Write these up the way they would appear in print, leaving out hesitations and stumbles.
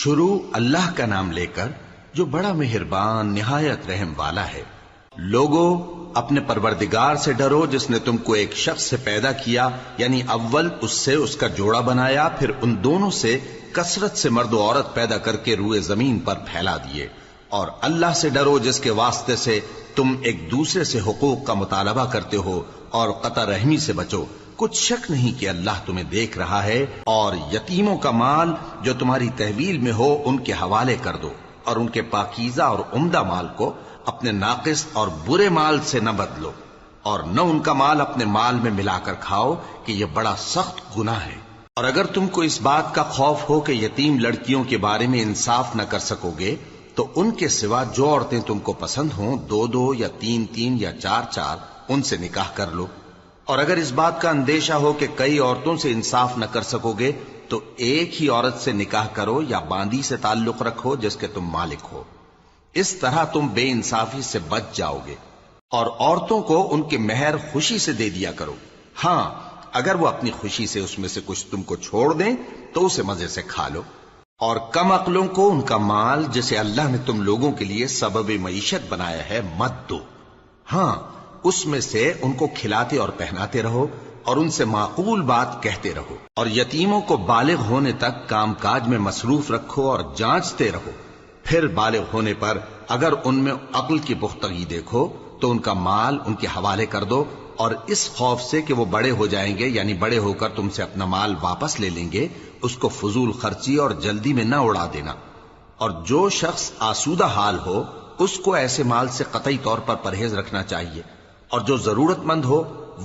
شروع اللہ کا نام لے کر جو بڑا مہربان نہایت رحم والا ہے۔ لوگو اپنے پروردگار سے ڈرو جس نے تم کو ایک شخص سے پیدا کیا، یعنی اول اس سے اس کا جوڑا بنایا، پھر ان دونوں سے کثرت سے مرد و عورت پیدا کر کے روئے زمین پر پھیلا دیے۔ اور اللہ سے ڈرو جس کے واسطے سے تم ایک دوسرے سے حقوق کا مطالبہ کرتے ہو، اور قطع رحمی سے بچو۔ کچھ شک نہیں کہ اللہ تمہیں دیکھ رہا ہے۔ اور یتیموں کا مال جو تمہاری تحویل میں ہو ان کے حوالے کر دو، اور ان کے پاکیزہ اور عمدہ مال کو اپنے ناقص اور برے مال سے نہ بدلو، اور نہ ان کا مال اپنے مال میں ملا کر کھاؤ کہ یہ بڑا سخت گناہ ہے۔ اور اگر تم کو اس بات کا خوف ہو کہ یتیم لڑکیوں کے بارے میں انصاف نہ کر سکو گے تو ان کے سوا جو عورتیں تم کو پسند ہوں، دو دو یا تین تین یا چار چار، ان سے نکاح کر لو۔ اور اگر اس بات کا اندیشہ ہو کہ کئی عورتوں سے انصاف نہ کر سکو گے تو ایک ہی عورت سے نکاح کرو یا باندی سے تعلق رکھو جس کے تم مالک ہو۔ اس طرح تم بے انصافی سے بچ جاؤ گے۔ اور عورتوں کو ان کے مہر خوشی سے دے دیا کرو۔ ہاں، اگر وہ اپنی خوشی سے اس میں سے کچھ تم کو چھوڑ دیں تو اسے مزے سے کھا لو۔ اور کم عقلوں کو ان کا مال جسے اللہ نے تم لوگوں کے لیے سبب معیشت بنایا ہے مت دو۔ ہاں، اس میں سے ان کو کھلاتے اور پہناتے رہو اور ان سے معقول بات کہتے رہو۔ اور یتیموں کو بالغ ہونے تک کام کاج میں مصروف رکھو اور جانچتے رہو۔ پھر بالغ ہونے پر اگر ان میں عقل کی پختگی دیکھو تو ان کا مال ان کے حوالے کر دو، اور اس خوف سے کہ وہ بڑے ہو جائیں گے، یعنی بڑے ہو کر تم سے اپنا مال واپس لے لیں گے، اس کو فضول خرچی اور جلدی میں نہ اڑا دینا۔ اور جو شخص آسودہ حال ہو اس کو ایسے مال سے قطعی طور پر پرہیز رکھنا چاہیے، اور جو ضرورت مند ہو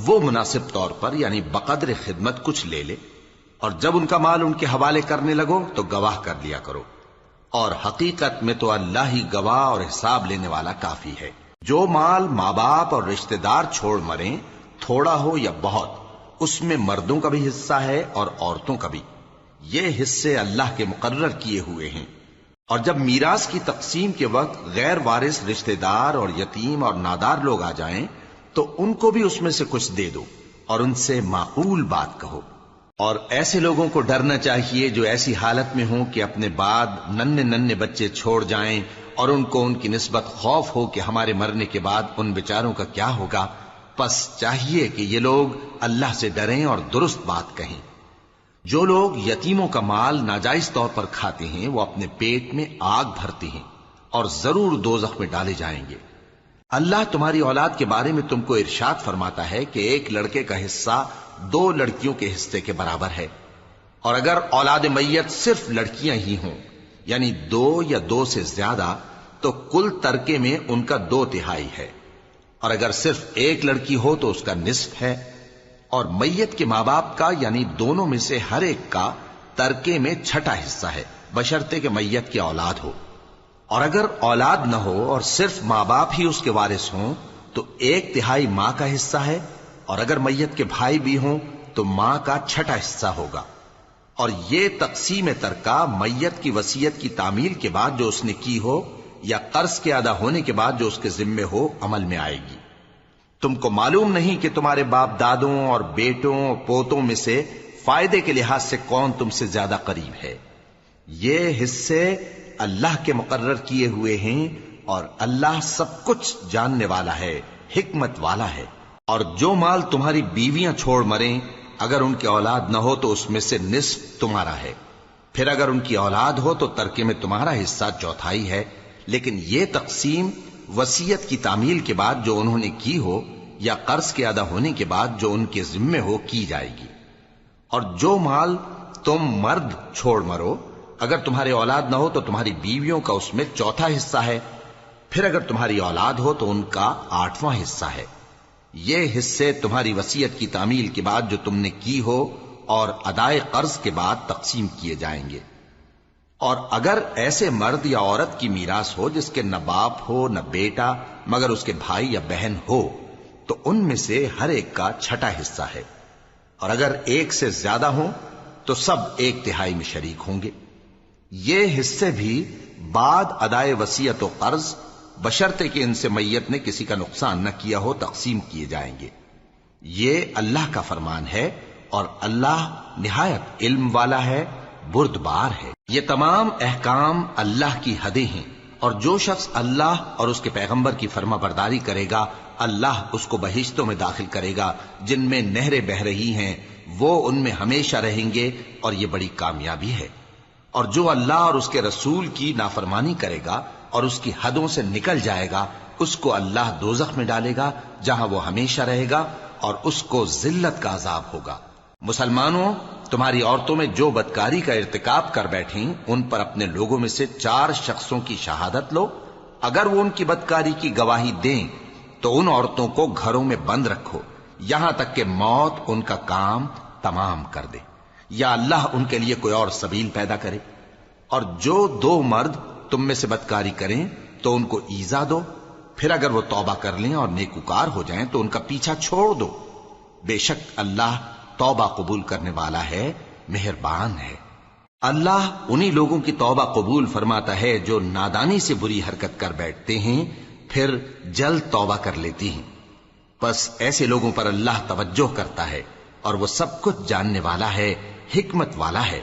وہ مناسب طور پر یعنی بقدر خدمت کچھ لے لے۔ اور جب ان کا مال ان کے حوالے کرنے لگو تو گواہ کر لیا کرو، اور حقیقت میں تو اللہ ہی گواہ اور حساب لینے والا کافی ہے۔ جو مال ماں باپ اور رشتہ دار چھوڑ مریں، تھوڑا ہو یا بہت، اس میں مردوں کا بھی حصہ ہے اور عورتوں کا بھی۔ یہ حصے اللہ کے مقرر کیے ہوئے ہیں۔ اور جب میراث کی تقسیم کے وقت غیر وارث رشتہ دار اور یتیم اور نادار لوگ آ جائیں تو ان کو بھی اس میں سے کچھ دے دو، اور ان سے معقول بات کہو۔ اور ایسے لوگوں کو ڈرنا چاہیے جو ایسی حالت میں ہوں کہ اپنے بعد ننھے ننھے بچے چھوڑ جائیں، اور ان کو ان کی نسبت خوف ہو کہ ہمارے مرنے کے بعد ان بیچاروں کا کیا ہوگا۔ پس چاہیے کہ یہ لوگ اللہ سے ڈریں اور درست بات کہیں۔ جو لوگ یتیموں کا مال ناجائز طور پر کھاتے ہیں وہ اپنے پیٹ میں آگ بھرتے ہیں اور ضرور دوزخ میں ڈالے جائیں گے۔ اللہ تمہاری اولاد کے بارے میں تم کو ارشاد فرماتا ہے کہ ایک لڑکے کا حصہ دو لڑکیوں کے حصے کے برابر ہے، اور اگر اولاد میت صرف لڑکیاں ہی ہوں یعنی دو یا دو سے زیادہ تو کل ترکے میں ان کا 2/3 ہے، اور اگر صرف ایک لڑکی ہو تو اس کا نصف ہے۔ اور میت کے ماں باپ کا یعنی دونوں میں سے ہر ایک کا ترکے میں 6واں حصہ ہے، بشرطے کہ میت کی اولاد ہو۔ اور اگر اولاد نہ ہو اور صرف ماں باپ ہی اس کے وارث ہوں تو 1/3 ماں کا حصہ ہے، اور اگر میت کے بھائی بھی ہوں تو ماں کا 6واں حصہ ہوگا۔ اور یہ تقسیم ترکہ میت کی وصیت کی تعمیل کے بعد جو اس نے کی ہو یا قرض کے ادا ہونے کے بعد جو اس کے ذمے ہو عمل میں آئے گی۔ تم کو معلوم نہیں کہ تمہارے باپ دادوں اور بیٹوں اور پوتوں میں سے فائدے کے لحاظ سے کون تم سے زیادہ قریب ہے۔ یہ حصے اللہ کے مقرر کیے ہوئے ہیں، اور اللہ سب کچھ جاننے والا ہے، حکمت والا ہے۔ اور جو مال تمہاری بیویاں چھوڑ مریں اگر ان کی اولاد نہ ہو تو اس میں سے نصف تمہارا ہے، پھر اگر ان کی اولاد ہو تو ترکے میں تمہارا حصہ 1/4 ہے، لیکن یہ تقسیم وصیت کی تعمیل کے بعد جو انہوں نے کی ہو یا قرض کے ادا ہونے کے بعد جو ان کے ذمے ہو کی جائے گی۔ اور جو مال تم مرد چھوڑ مرو اگر تمہاری اولاد نہ ہو تو تمہاری بیویوں کا اس میں 1/4 حصہ ہے، پھر اگر تمہاری اولاد ہو تو ان کا 8واں حصہ ہے۔ یہ حصے تمہاری وصیت کی تعمیل کے بعد جو تم نے کی ہو اور ادائے قرض کے بعد تقسیم کیے جائیں گے۔ اور اگر ایسے مرد یا عورت کی میراث ہو جس کے نہ باپ ہو نہ بیٹا مگر اس کے بھائی یا بہن ہو تو ان میں سے ہر ایک کا 6واں حصہ ہے، اور اگر ایک سے زیادہ ہوں تو سب 1/3 میں شریک ہوں گے۔ یہ حصے بھی بعد ادائے وصیت و قرض بشرطے کہ ان سے میت نے کسی کا نقصان نہ کیا ہو تقسیم کیے جائیں گے۔ یہ اللہ کا فرمان ہے، اور اللہ نہایت علم والا ہے بردبار ہے۔ یہ تمام احکام اللہ کی حدیں ہیں، اور جو شخص اللہ اور اس کے پیغمبر کی فرما برداری کرے گا اللہ اس کو بہشتوں میں داخل کرے گا جن میں نہریں بہ رہی ہیں، وہ ان میں ہمیشہ رہیں گے، اور یہ بڑی کامیابی ہے۔ اور جو اللہ اور اس کے رسول کی نافرمانی کرے گا اور اس کی حدوں سے نکل جائے گا اس کو اللہ دوزخ میں ڈالے گا جہاں وہ ہمیشہ رہے گا، اور اس کو ذلت کا عذاب ہوگا۔ مسلمانوں، تمہاری عورتوں میں جو بدکاری کا ارتکاب کر بیٹھیں ان پر اپنے لوگوں میں سے 4 شخصوں کی شہادت لو۔ اگر وہ ان کی بدکاری کی گواہی دیں تو ان عورتوں کو گھروں میں بند رکھو یہاں تک کہ موت ان کا کام تمام کر دے، یا اللہ ان کے لیے کوئی اور سبیل پیدا کرے۔ اور جو 2 مرد تم میں سے بدکاری کریں تو ان کو ایذا دو، پھر اگر وہ توبہ کر لیں اور نیکوکار ہو جائیں تو ان کا پیچھا چھوڑ دو۔ بے شک اللہ توبہ قبول کرنے والا ہے، مہربان ہے۔ اللہ انہی لوگوں کی توبہ قبول فرماتا ہے جو نادانی سے بری حرکت کر بیٹھتے ہیں پھر جلد توبہ کر لیتی ہیں، بس ایسے لوگوں پر اللہ توجہ کرتا ہے اور وہ سب کچھ جاننے والا ہے، حکمت والا ہے۔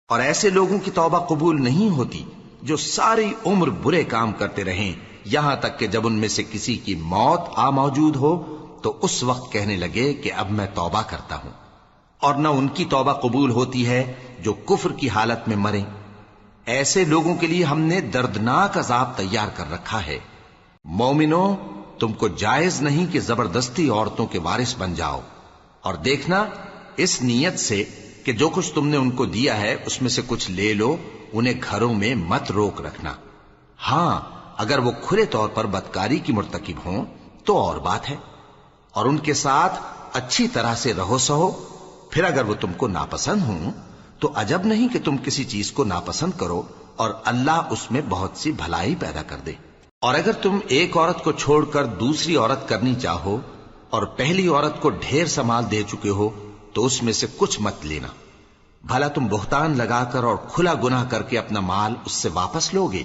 اور ایسے لوگوں کی توبہ قبول نہیں ہوتی جو ساری عمر برے کام کرتے رہیں یہاں تک کہ جب ان میں سے کسی کی موت آ موجود ہو تو اس وقت کہنے لگے کہ اب میں توبہ کرتا ہوں۔ اور نہ ان کی توبہ قبول ہوتی ہے جو کفر کی حالت میں مریں۔ ایسے لوگوں کے لیے ہم نے دردناک عذاب تیار کر رکھا ہے۔ مومنوں، تم کو جائز نہیں کہ زبردستی عورتوں کے وارث بن جاؤ، اور دیکھنا اس نیت سے کہ جو کچھ تم نے ان کو دیا ہے اس میں سے کچھ لے لو، انہیں گھروں میں مت روک رکھنا۔ ہاں، اگر وہ کھلے طور پر بدکاری کی مرتکب ہوں تو اور بات ہے، اور ان کے ساتھ اچھی طرح سے رہو سہو۔ پھر اگر وہ تم کو ناپسند ہوں تو عجب نہیں کہ تم کسی چیز کو ناپسند کرو اور اللہ اس میں بہت سی بھلائی پیدا کر دے۔ اور اگر تم ایک عورت کو چھوڑ کر دوسری عورت کرنی چاہو اور پہلی عورت کو ڈھیر سا مال دے چکے ہو تو اس میں سے کچھ مت لینا، بھلا تم بہتان لگا کر اور کھلا گناہ کر کے اپنا مال اس سے واپس لوگے؟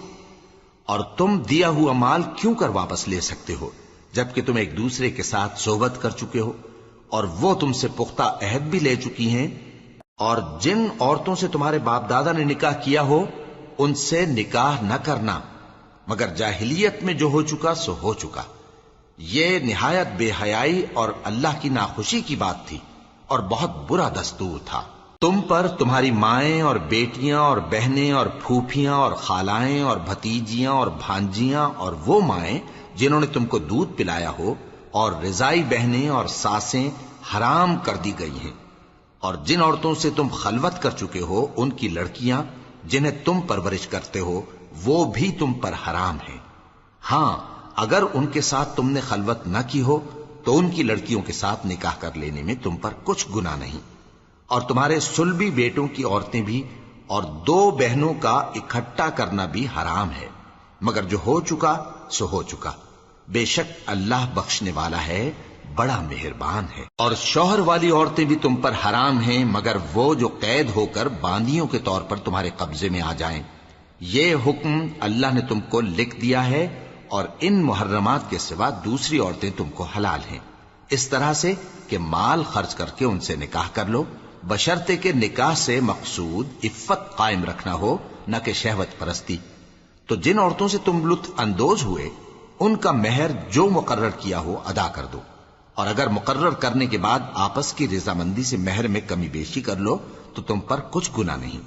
اور تم دیا ہوا مال کیوں کر واپس لے سکتے ہو جبکہ تم ایک دوسرے کے ساتھ صحبت کر چکے ہو اور وہ تم سے پختہ عہد بھی لے چکی ہیں؟ اور جن عورتوں سے تمہارے باپ دادا نے نکاح کیا ہو ان سے نکاح نہ کرنا مگر جاہلیت میں جو ہو چکا سو ہو چکا۔ یہ نہایت بے حیائی اور اللہ کی ناخوشی کی بات تھی اور بہت برا دستور تھا۔ تم پر تمہاری مائیں اور بیٹیاں اور بہنیں اور پھوپھیاں اور خالائیں اور بھتیجیاں اور بھانجیاں اور وہ مائیں جنہوں نے تم کو دودھ پلایا ہو اور رضائی بہنیں اور ساسیں حرام کر دی گئی ہیں، اور جن عورتوں سے تم خلوت کر چکے ہو ان کی لڑکیاں جنہیں تم پرورش کرتے ہو وہ بھی تم پر حرام ہیں۔ ہاں، اگر ان کے ساتھ تم نے خلوت نہ کی ہو تو ان کی لڑکیوں کے ساتھ نکاح کر لینے میں تم پر کچھ گناہ نہیں۔ اور تمہارے صلبی بیٹوں کی عورتیں بھی اور 2 بہنوں کا اکٹھا کرنا بھی حرام ہے، مگر جو ہو چکا سو ہو چکا۔ بے شک اللہ بخشنے والا ہے، بڑا مہربان ہے۔ اور شوہر والی عورتیں بھی تم پر حرام ہیں مگر وہ جو قید ہو کر باندیوں کے طور پر تمہارے قبضے میں آ جائیں۔ یہ حکم اللہ نے تم کو لکھ دیا ہے، اور ان محرمات کے سوا دوسری عورتیں تم کو حلال ہیں، اس طرح سے کہ مال خرچ کر کے ان سے نکاح کر لو، بشرطے کہ نکاح سے مقصود عفت قائم رکھنا ہو نہ کہ شہوت پرستی۔ تو جن عورتوں سے تم لطف اندوز ہوئے ان کا مہر جو مقرر کیا ہو ادا کر دو، اور اگر مقرر کرنے کے بعد آپس کی رضامندی سے مہر میں کمی بیشی کر لو تو تم پر کچھ گناہ نہیں۔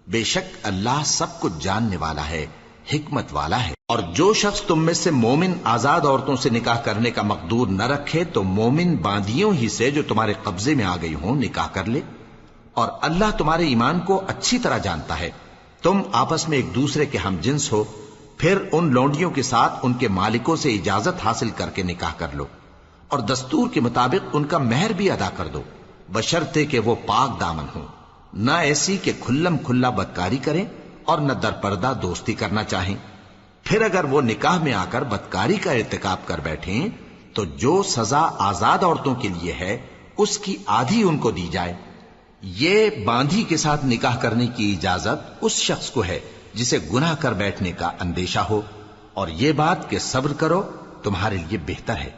بے شک اللہ سب کچھ جاننے والا ہے، حکمت والا ہے۔ اور جو شخص تم میں سے مومن آزاد عورتوں سے نکاح کرنے کا مقدور نہ رکھے تو مومن باندیوں ہی سے جو تمہارے قبضے میں آ گئی ہوں نکاح کر لے، اور اللہ تمہارے ایمان کو اچھی طرح جانتا ہے۔ تم آپس میں ایک دوسرے کے ہم جنس ہو، پھر ان لونڈیوں کے ساتھ ان کے مالکوں سے اجازت حاصل کر کے نکاح کر لو، اور دستور کے مطابق ان کا مہر بھی ادا کر دو، بشرطے کہ وہ پاک دامن ہوں، نہ ایسی کہ کھلم کھلا بدکاری کریں اور نہ درپردہ دوستی کرنا چاہیں۔ پھر اگر وہ نکاح میں آ کر بدکاری کا ارتکاب کر بیٹھیں تو جو سزا آزاد عورتوں کے لیے ہے اس کی آدھی ان کو دی جائے۔ یہ باندھی کے ساتھ نکاح کرنے کی اجازت اس شخص کو ہے جسے گناہ کر بیٹھنے کا اندیشہ ہو، اور یہ بات کہ صبر کرو تمہارے لیے بہتر ہے،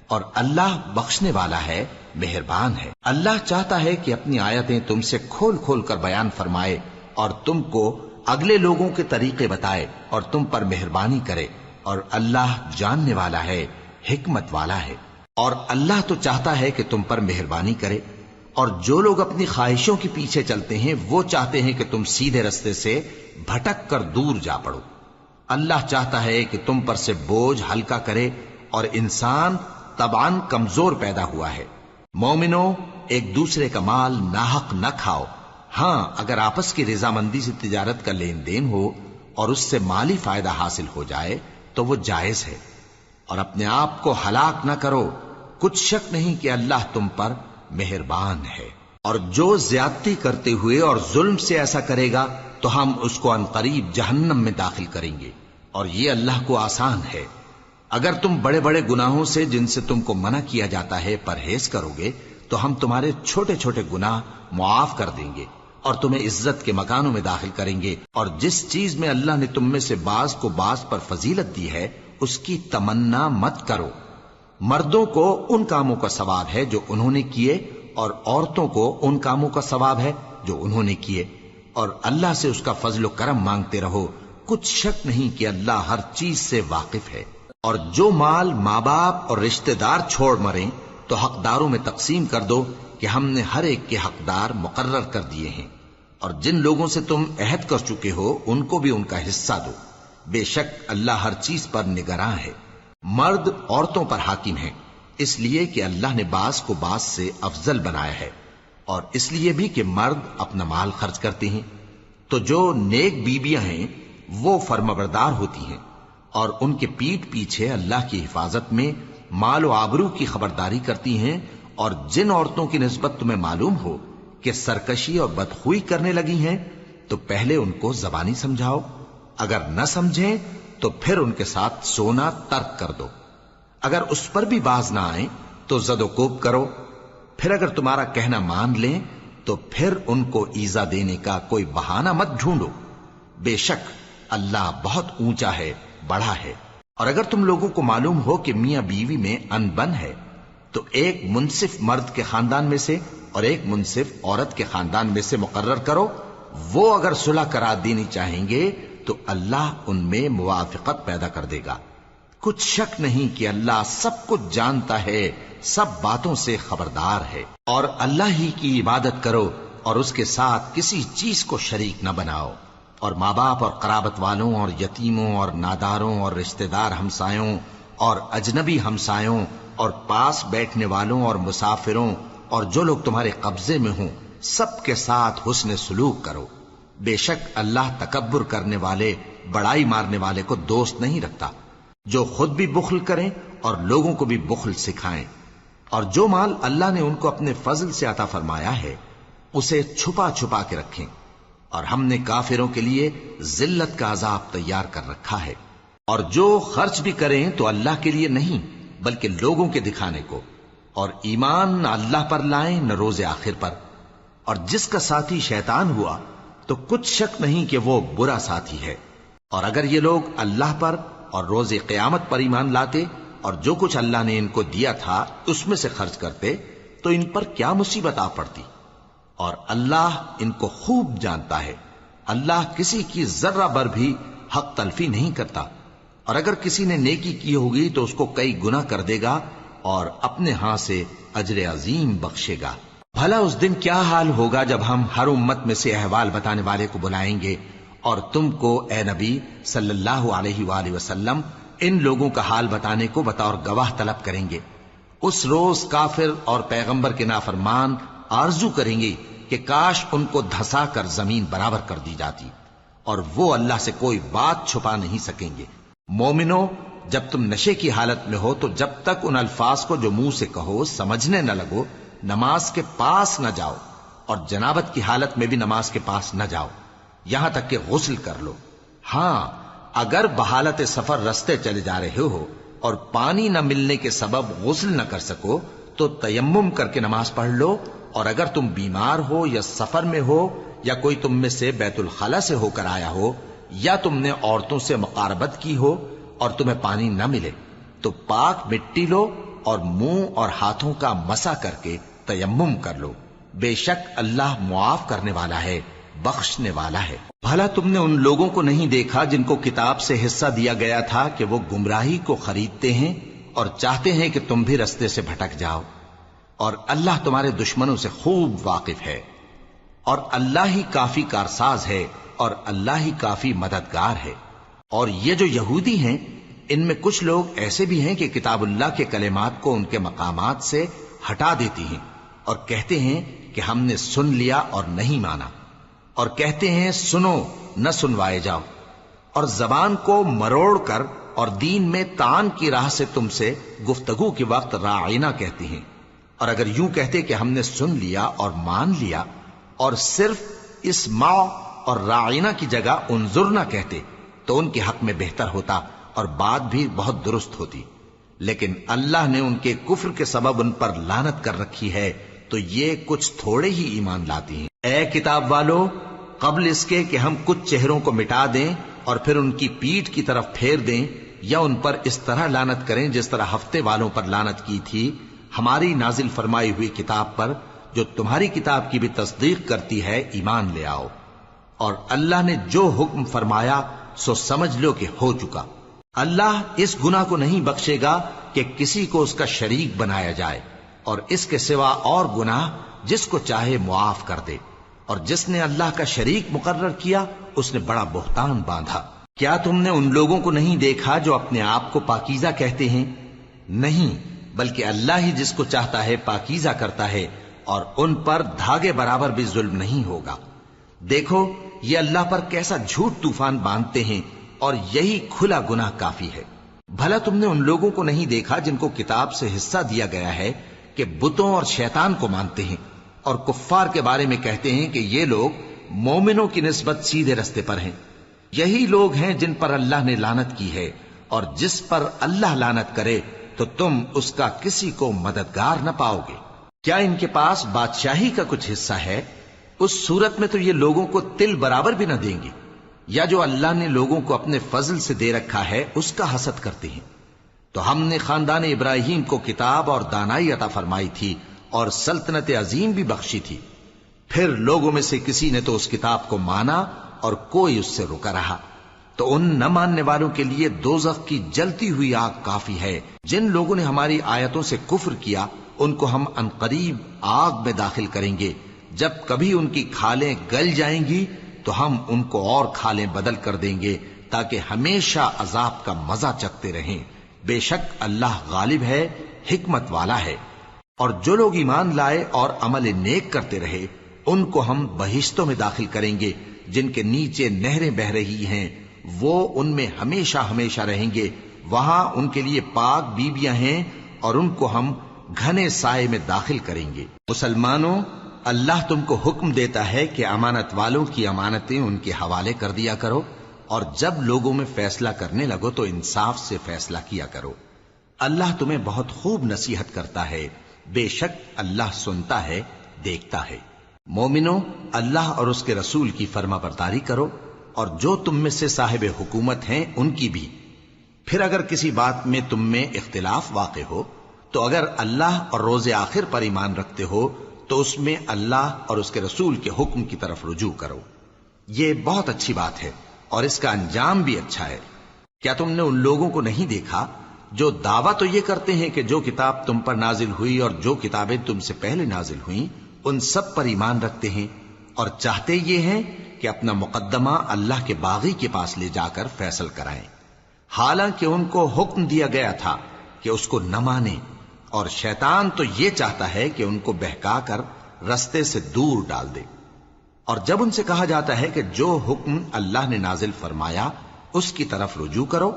اور اللہ بخشنے والا ہے، مہربان ہے۔ اللہ چاہتا ہے کہ اپنی آیتیں تم سے کھول کھول کر بیان فرمائے اور تم کو اگلے لوگوں کے طریقے بتائے اور تم پر مہربانی کرے، اور اللہ جاننے والا ہے، حکمت والا ہے۔ اور اللہ تو چاہتا ہے کہ تم پر مہربانی کرے، اور جو لوگ اپنی خواہشوں کے پیچھے چلتے ہیں وہ چاہتے ہیں کہ تم سیدھے رستے سے بھٹک کر دور جا پڑو۔ اللہ چاہتا ہے کہ تم پر سے بوجھ ہلکا کرے، اور انسان طبعاً کمزور پیدا ہوا ہے۔ مومنو، ایک دوسرے کا مال ناحق نہ کھاؤ۔ ہاں، اگر آپس کی رضامندی سے تجارت کا لین دین ہو اور اس سے مالی فائدہ حاصل ہو جائے تو وہ جائز ہے، اور اپنے آپ کو ہلاک نہ کرو، کچھ شک نہیں کہ اللہ تم پر مہربان ہے۔ اور جو زیادتی کرتے ہوئے اور ظلم سے ایسا کرے گا تو ہم اس کو عنقریب جہنم میں داخل کریں گے، اور یہ اللہ کو آسان ہے۔ اگر تم بڑے بڑے گناہوں سے جن سے تم کو منع کیا جاتا ہے پرہیز کرو گے تو ہم تمہارے چھوٹے چھوٹے گناہ معاف کر دیں گے اور تمہیں عزت کے مکانوں میں داخل کریں گے۔ اور جس چیز میں اللہ نے تم میں سے بعض کو بعض پر فضیلت دی ہے اس کی تمنا مت کرو۔ مردوں کو ان کاموں کا ثواب ہے جو انہوں نے کیے، اور عورتوں کو ان کاموں کا ثواب ہے جو انہوں نے کیے، اور اللہ سے اس کا فضل و کرم مانگتے رہو، کچھ شک نہیں کہ اللہ ہر چیز سے واقف ہے۔ اور جو مال ماں باپ اور رشتہ دار چھوڑ مریں تو حقداروں میں تقسیم کر دو کہ ہم نے ہر ایک کے حقدار مقرر کر دیے ہیں، اور جن لوگوں سے تم عہد کر چکے ہو ان کو بھی ان کا حصہ دو، بے شک اللہ ہر چیز پر نگراں ہے۔ مرد عورتوں پر حاکم ہیں، اس لیے کہ اللہ نے بعض کو بعض سے افضل بنایا ہے، اور اس لیے بھی کہ مرد اپنا مال خرچ کرتے ہیں، تو جو نیک بیویاں ہیں وہ فرمانبردار ہوتی ہیں، اور ان کے پیٹھ پیچھے اللہ کی حفاظت میں مال و آبرو کی خبرداری کرتی ہیں۔ اور جن عورتوں کی نسبت تمہیں معلوم ہو کہ سرکشی اور بدخوئی کرنے لگی ہیں تو پہلے ان کو زبانی سمجھاؤ، اگر نہ سمجھیں تو پھر ان کے ساتھ سونا ترک کر دو۔ اگر اس پر بھی باز نہ آئیں تو زد و کوب کرو، پھر اگر تمہارا کہنا مان لیں تو پھر ان کو ایذا دینے کا کوئی بہانہ مت ڈھونڈو، بے شک اللہ بہت اونچا ہے، بڑا ہے۔ اور اگر تم لوگوں کو معلوم ہو کہ میاں بیوی میں انبن ہے تو ایک منصف مرد کے خاندان میں سے اور ایک منصف عورت کے خاندان میں سے مقرر کرو، وہ اگر صلح کرا دینی چاہیں گے تو اللہ ان میں موافقت پیدا کر دے گا۔ کچھ شک نہیں کہ اللہ سب کچھ جانتا ہے، سب باتوں سے خبردار ہے۔ اور اللہ ہی کی عبادت کرو اور اس کے ساتھ کسی چیز کو شریک نہ بناؤ، اور ماں باپ اور قرابت والوں اور یتیموں اور ناداروں اور رشتہ دار ہمسایوں اور اجنبی ہمسایوں اور پاس بیٹھنے والوں اور مسافروں اور جو لوگ تمہارے قبضے میں ہوں سب کے ساتھ حسن سلوک کرو، بے شک اللہ تکبر کرنے والے، بڑائی مارنے والے کو دوست نہیں رکھتا۔ جو خود بھی بخل کریں اور لوگوں کو بھی بخل سکھائیں، اور جو مال اللہ نے ان کو اپنے فضل سے عطا فرمایا ہے اسے چھپا چھپا کے رکھیں، اور ہم نے کافروں کے لیے ذلت کا عذاب تیار کر رکھا ہے۔ اور جو خرچ بھی کریں تو اللہ کے لیے نہیں بلکہ لوگوں کے دکھانے کو، اور ایمان نہ اللہ پر لائیں نہ روز آخر پر۔ اور جس کا ساتھی شیطان ہوا تو کچھ شک نہیں کہ وہ برا ساتھی ہے۔ اور اگر یہ لوگ اللہ پر اور روز قیامت پر ایمان لاتے اور جو کچھ اللہ نے ان کو دیا تھا اس میں سے خرچ کرتے تو ان پر کیا مصیبت آ پڑتی، اور اللہ ان کو خوب جانتا ہے۔ اللہ کسی کی ذرہ بر بھی حق تلفی نہیں کرتا، اور اگر کسی نے نیکی کی ہوگی تو اس کو کئی گنا کر دے گا اور اپنے ہاں سے اجر عظیم بخشے گا۔ بھلا اس دن کیا حال ہوگا جب ہم ہر امت میں سے احوال بتانے والے کو بلائیں گے اور تم کو اے نبی صلی اللہ علیہ وآلہ وسلم ان لوگوں کا حال بتانے کو بطور گواہ طلب کریں گے۔ اس روز کافر اور پیغمبر کے نافرمان آرزو کریں گے کہ کاش ان کو دھسا کر زمین برابر کر دی جاتی، اور وہ اللہ سے کوئی بات چھپا نہیں سکیں گے۔ مومنو، جب تم نشے کی حالت میں ہو تو جب تک ان الفاظ کو جو منہ سے کہو سمجھنے نہ لگو نماز کے پاس نہ جاؤ، اور جنابت کی حالت میں بھی نماز کے پاس نہ جاؤ یہاں تک کہ غسل کر لو۔ ہاں، اگر بحالت سفر رستے چلے جا رہے ہو اور پانی نہ ملنے کے سبب غسل نہ کر سکو تو تیمم کر کے نماز پڑھ لو، اور اگر تم بیمار ہو یا سفر میں ہو یا کوئی تم میں سے بیت الخلا سے ہو کر آیا ہو یا تم نے عورتوں سے مقاربت کی ہو اور تمہیں پانی نہ ملے تو پاک مٹی لو اور منہ اور ہاتھوں کا مسح کر کے تیمم کر لو، بے شک اللہ معاف کرنے والا ہے، بخشنے والا ہے۔ بھلا تم نے ان لوگوں کو نہیں دیکھا جن کو کتاب سے حصہ دیا گیا تھا کہ وہ گمراہی کو خریدتے ہیں اور چاہتے ہیں کہ تم بھی رستے سے بھٹک جاؤ، اور اللہ تمہارے دشمنوں سے خوب واقف ہے، اور اللہ ہی کافی کارساز ہے، اور اللہ ہی کافی مددگار ہے۔ اور یہ جو یہودی ہیں، ان میں کچھ لوگ ایسے بھی ہیں کہ کتاب اللہ کے کلمات کو ان کے مقامات سے ہٹا دیتی ہیں اور کہتے ہیں کہ ہم نے سن لیا اور نہیں مانا، اور کہتے ہیں سنو نہ سنوائے جاؤ، اور زبان کو مروڑ کر اور دین میں طعن کی راہ سے تم سے گفتگو کے وقت راعینا کہتی ہیں۔ اور اگر یوں کہتے کہ ہم نے سن لیا اور مان لیا، اور صرف اسمع اور راعینا کی جگہ انظرنا کہتے، تو ان کے حق میں بہتر ہوتا اور بات بھی بہت درست ہوتی۔ لیکن اللہ نے ان کے کفر کے سبب ان پر لعنت کر رکھی ہے، تو یہ کچھ تھوڑے ہی ایمان لاتی ہیں۔ اے کتاب والو، قبل اس کے کہ ہم کچھ چہروں کو مٹا دیں اور پھر ان کی پیٹھ کی طرف پھیر دیں یا ان پر اس طرح لعنت کریں جس طرح ہفتے والوں پر لعنت کی تھی، ہماری نازل فرمائی ہوئی کتاب پر جو تمہاری کتاب کی بھی تصدیق کرتی ہے ایمان لے آؤ۔ اور اللہ نے جو حکم فرمایا سو سمجھ لو کہ ہو چکا۔ اللہ اس گناہ کو نہیں بخشے گا کہ کسی کو اس کا شریک بنایا جائے، اور اس کے سوا اور گناہ جس کو چاہے معاف کر دے، اور جس نے اللہ کا شریک مقرر کیا اس نے بڑا بہتان باندھا۔ کیا تم نے ان لوگوں کو نہیں دیکھا جو اپنے آپ کو پاکیزہ کہتے ہیں؟ نہیں، بلکہ اللہ ہی جس کو چاہتا ہے پاکیزہ کرتا ہے، اور ان پر دھاگے برابر بھی ظلم نہیں ہوگا۔ دیکھو یہ اللہ پر کیسا جھوٹ طوفان باندھتے ہیں، اور یہی کھلا گناہ کافی ہے۔ بھلا تم نے ان لوگوں کو نہیں دیکھا جن کو کتاب سے حصہ دیا گیا ہے کہ بتوں اور شیطان کو مانتے ہیں، اور کفار کے بارے میں کہتے ہیں کہ یہ لوگ مومنوں کی نسبت سیدھے رستے پر ہیں۔ یہی لوگ ہیں جن پر اللہ نے لعنت کی ہے، اور جس پر اللہ لعنت کرے تو تم اس کا کسی کو مددگار نہ پاؤ گے۔ کیا ان کے پاس بادشاہی کا کچھ حصہ ہے؟ اس صورت میں تو یہ لوگوں کو تل برابر بھی نہ دیں گے، یا جو اللہ نے لوگوں کو اپنے فضل سے دے رکھا ہے اس کا حسد کرتے ہیں۔ تو ہم نے خاندان ابراہیم کو کتاب اور دانائی عطا فرمائی تھی اور سلطنت عظیم بھی بخشی تھی۔ پھر لوگوں میں سے کسی نے تو اس کتاب کو مانا اور کوئی اس سے رکا رہا، تو ان نہ ماننے والوں کے لیے دوزخ کی جلتی ہوئی آگ کافی ہے۔ جن لوگوں نے ہماری آیتوں سے کفر کیا ان کو ہم عنقریب آگ میں داخل کریں گے۔ جب کبھی ان کی کھالیں گل جائیں گی تو ہم ان کو اور کھالیں بدل کر دیں گے تاکہ ہمیشہ عذاب کا مزہ چکھتے رہیں۔ بے شک اللہ غالب ہے، حکمت والا ہے۔ اور جو لوگ ایمان لائے اور عمل نیک کرتے رہے ان کو ہم بہشتوں میں داخل کریں گے جن کے نیچے نہریں بہ رہی ہیں، وہ ان میں ہمیشہ ہمیشہ رہیں گے۔ وہاں ان کے لیے پاک بیویاں ہیں اور ان کو ہم گھنے سائے میں داخل کریں گے۔ مسلمانوں، اللہ تم کو حکم دیتا ہے کہ امانت والوں کی امانتیں ان کے حوالے کر دیا کرو، اور جب لوگوں میں فیصلہ کرنے لگو تو انصاف سے فیصلہ کیا کرو۔ اللہ تمہیں بہت خوب نصیحت کرتا ہے، بے شک اللہ سنتا ہے، دیکھتا ہے۔ مومنو، اللہ اور اس کے رسول کی فرما برداری کرو، اور جو تم میں سے صاحب حکومت ہیں ان کی بھی۔ پھر اگر کسی بات میں تم میں اختلاف واقع ہو تو اگر اللہ اور روز آخر پر ایمان رکھتے ہو تو اس میں اللہ اور اس کے رسول کے حکم کی طرف رجوع کرو۔ یہ بہت اچھی بات ہے اور اس کا انجام بھی اچھا ہے۔ کیا تم نے ان لوگوں کو نہیں دیکھا جو دعویٰ تو یہ کرتے ہیں کہ جو کتاب تم پر نازل ہوئی اور جو کتابیں تم سے پہلے نازل ہوئیں ان سب پر ایمان رکھتے ہیں، اور چاہتے یہ ہیں کہ اپنا مقدمہ اللہ کے باغی کے پاس لے جا کر فیصل کرائیں، حالانکہ ان کو حکم دیا گیا تھا کہ اس کو نہ مانیں، اور شیطان تو یہ چاہتا ہے کہ ان کو بہکا کر رستے سے دور ڈال دے۔ اور جب ان سے کہا جاتا ہے کہ جو حکم اللہ نے نازل فرمایا اس کی طرف رجوع کرو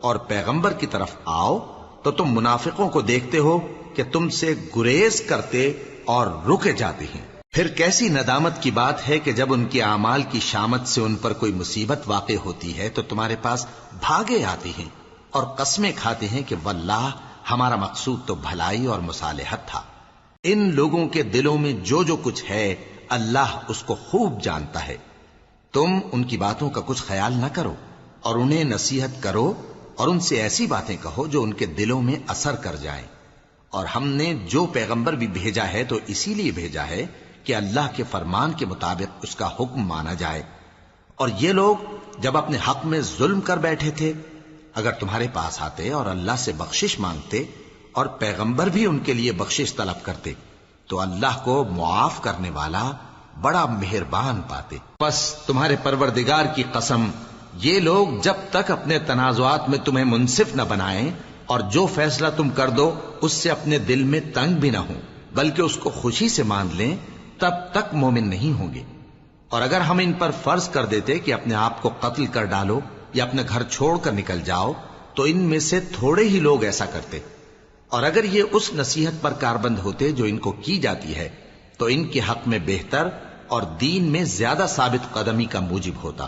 اور پیغمبر کی طرف آؤ، تو تم منافقوں کو دیکھتے ہو کہ تم سے گریز کرتے اور رکے جاتے ہیں۔ پھر کیسی ندامت کی بات ہے کہ جب ان کے اعمال کی شامت سے ان پر کوئی مصیبت واقع ہوتی ہے تو تمہارے پاس بھاگے آتے ہیں اور قسمیں کھاتے ہیں کہ واللہ ہمارا مقصود تو بھلائی اور مصالحت تھا۔ ان لوگوں کے دلوں میں جو جو کچھ ہے اللہ اس کو خوب جانتا ہے۔ تم ان کی باتوں کا کچھ خیال نہ کرو اور انہیں نصیحت کرو اور ان سے ایسی باتیں کہو جو ان کے دلوں میں اثر کر جائیں۔ اور ہم نے جو پیغمبر بھی بھیجا ہے تو اسی لیے بھیجا ہے کہ اللہ کے فرمان کے مطابق اس کا حکم مانا جائے. اور یہ لوگ جب اپنے حق میں ظلم کر بیٹھے تھے، اگر تمہارے پاس آتے اور اللہ سے بخشش مانگتے اور پیغمبر بھی ان کے لیے بخشش طلب کرتے تو اللہ کو معاف کرنے والا بڑا مہربان پاتے. پس تمہارے پروردگار کی قسم، یہ لوگ جب تک اپنے تنازعات میں تمہیں منصف نہ بنائیں اور جو فیصلہ تم کر دو اس سے اپنے دل میں تنگ بھی نہ ہوں بلکہ اس کو خوشی سے مان لیں، تب تک مومن نہیں ہوں گے. اور اگر ہم ان پر فرض کر دیتے کہ اپنے آپ کو قتل کر ڈالو یا اپنے گھر چھوڑ کر نکل جاؤ تو ان میں سے تھوڑے ہی لوگ ایسا کرتے. اور اگر یہ اس نصیحت پر کاربند ہوتے جو ان کو کی جاتی ہے تو ان کے حق میں بہتر اور دین میں زیادہ ثابت قدمی کا موجب ہوتا،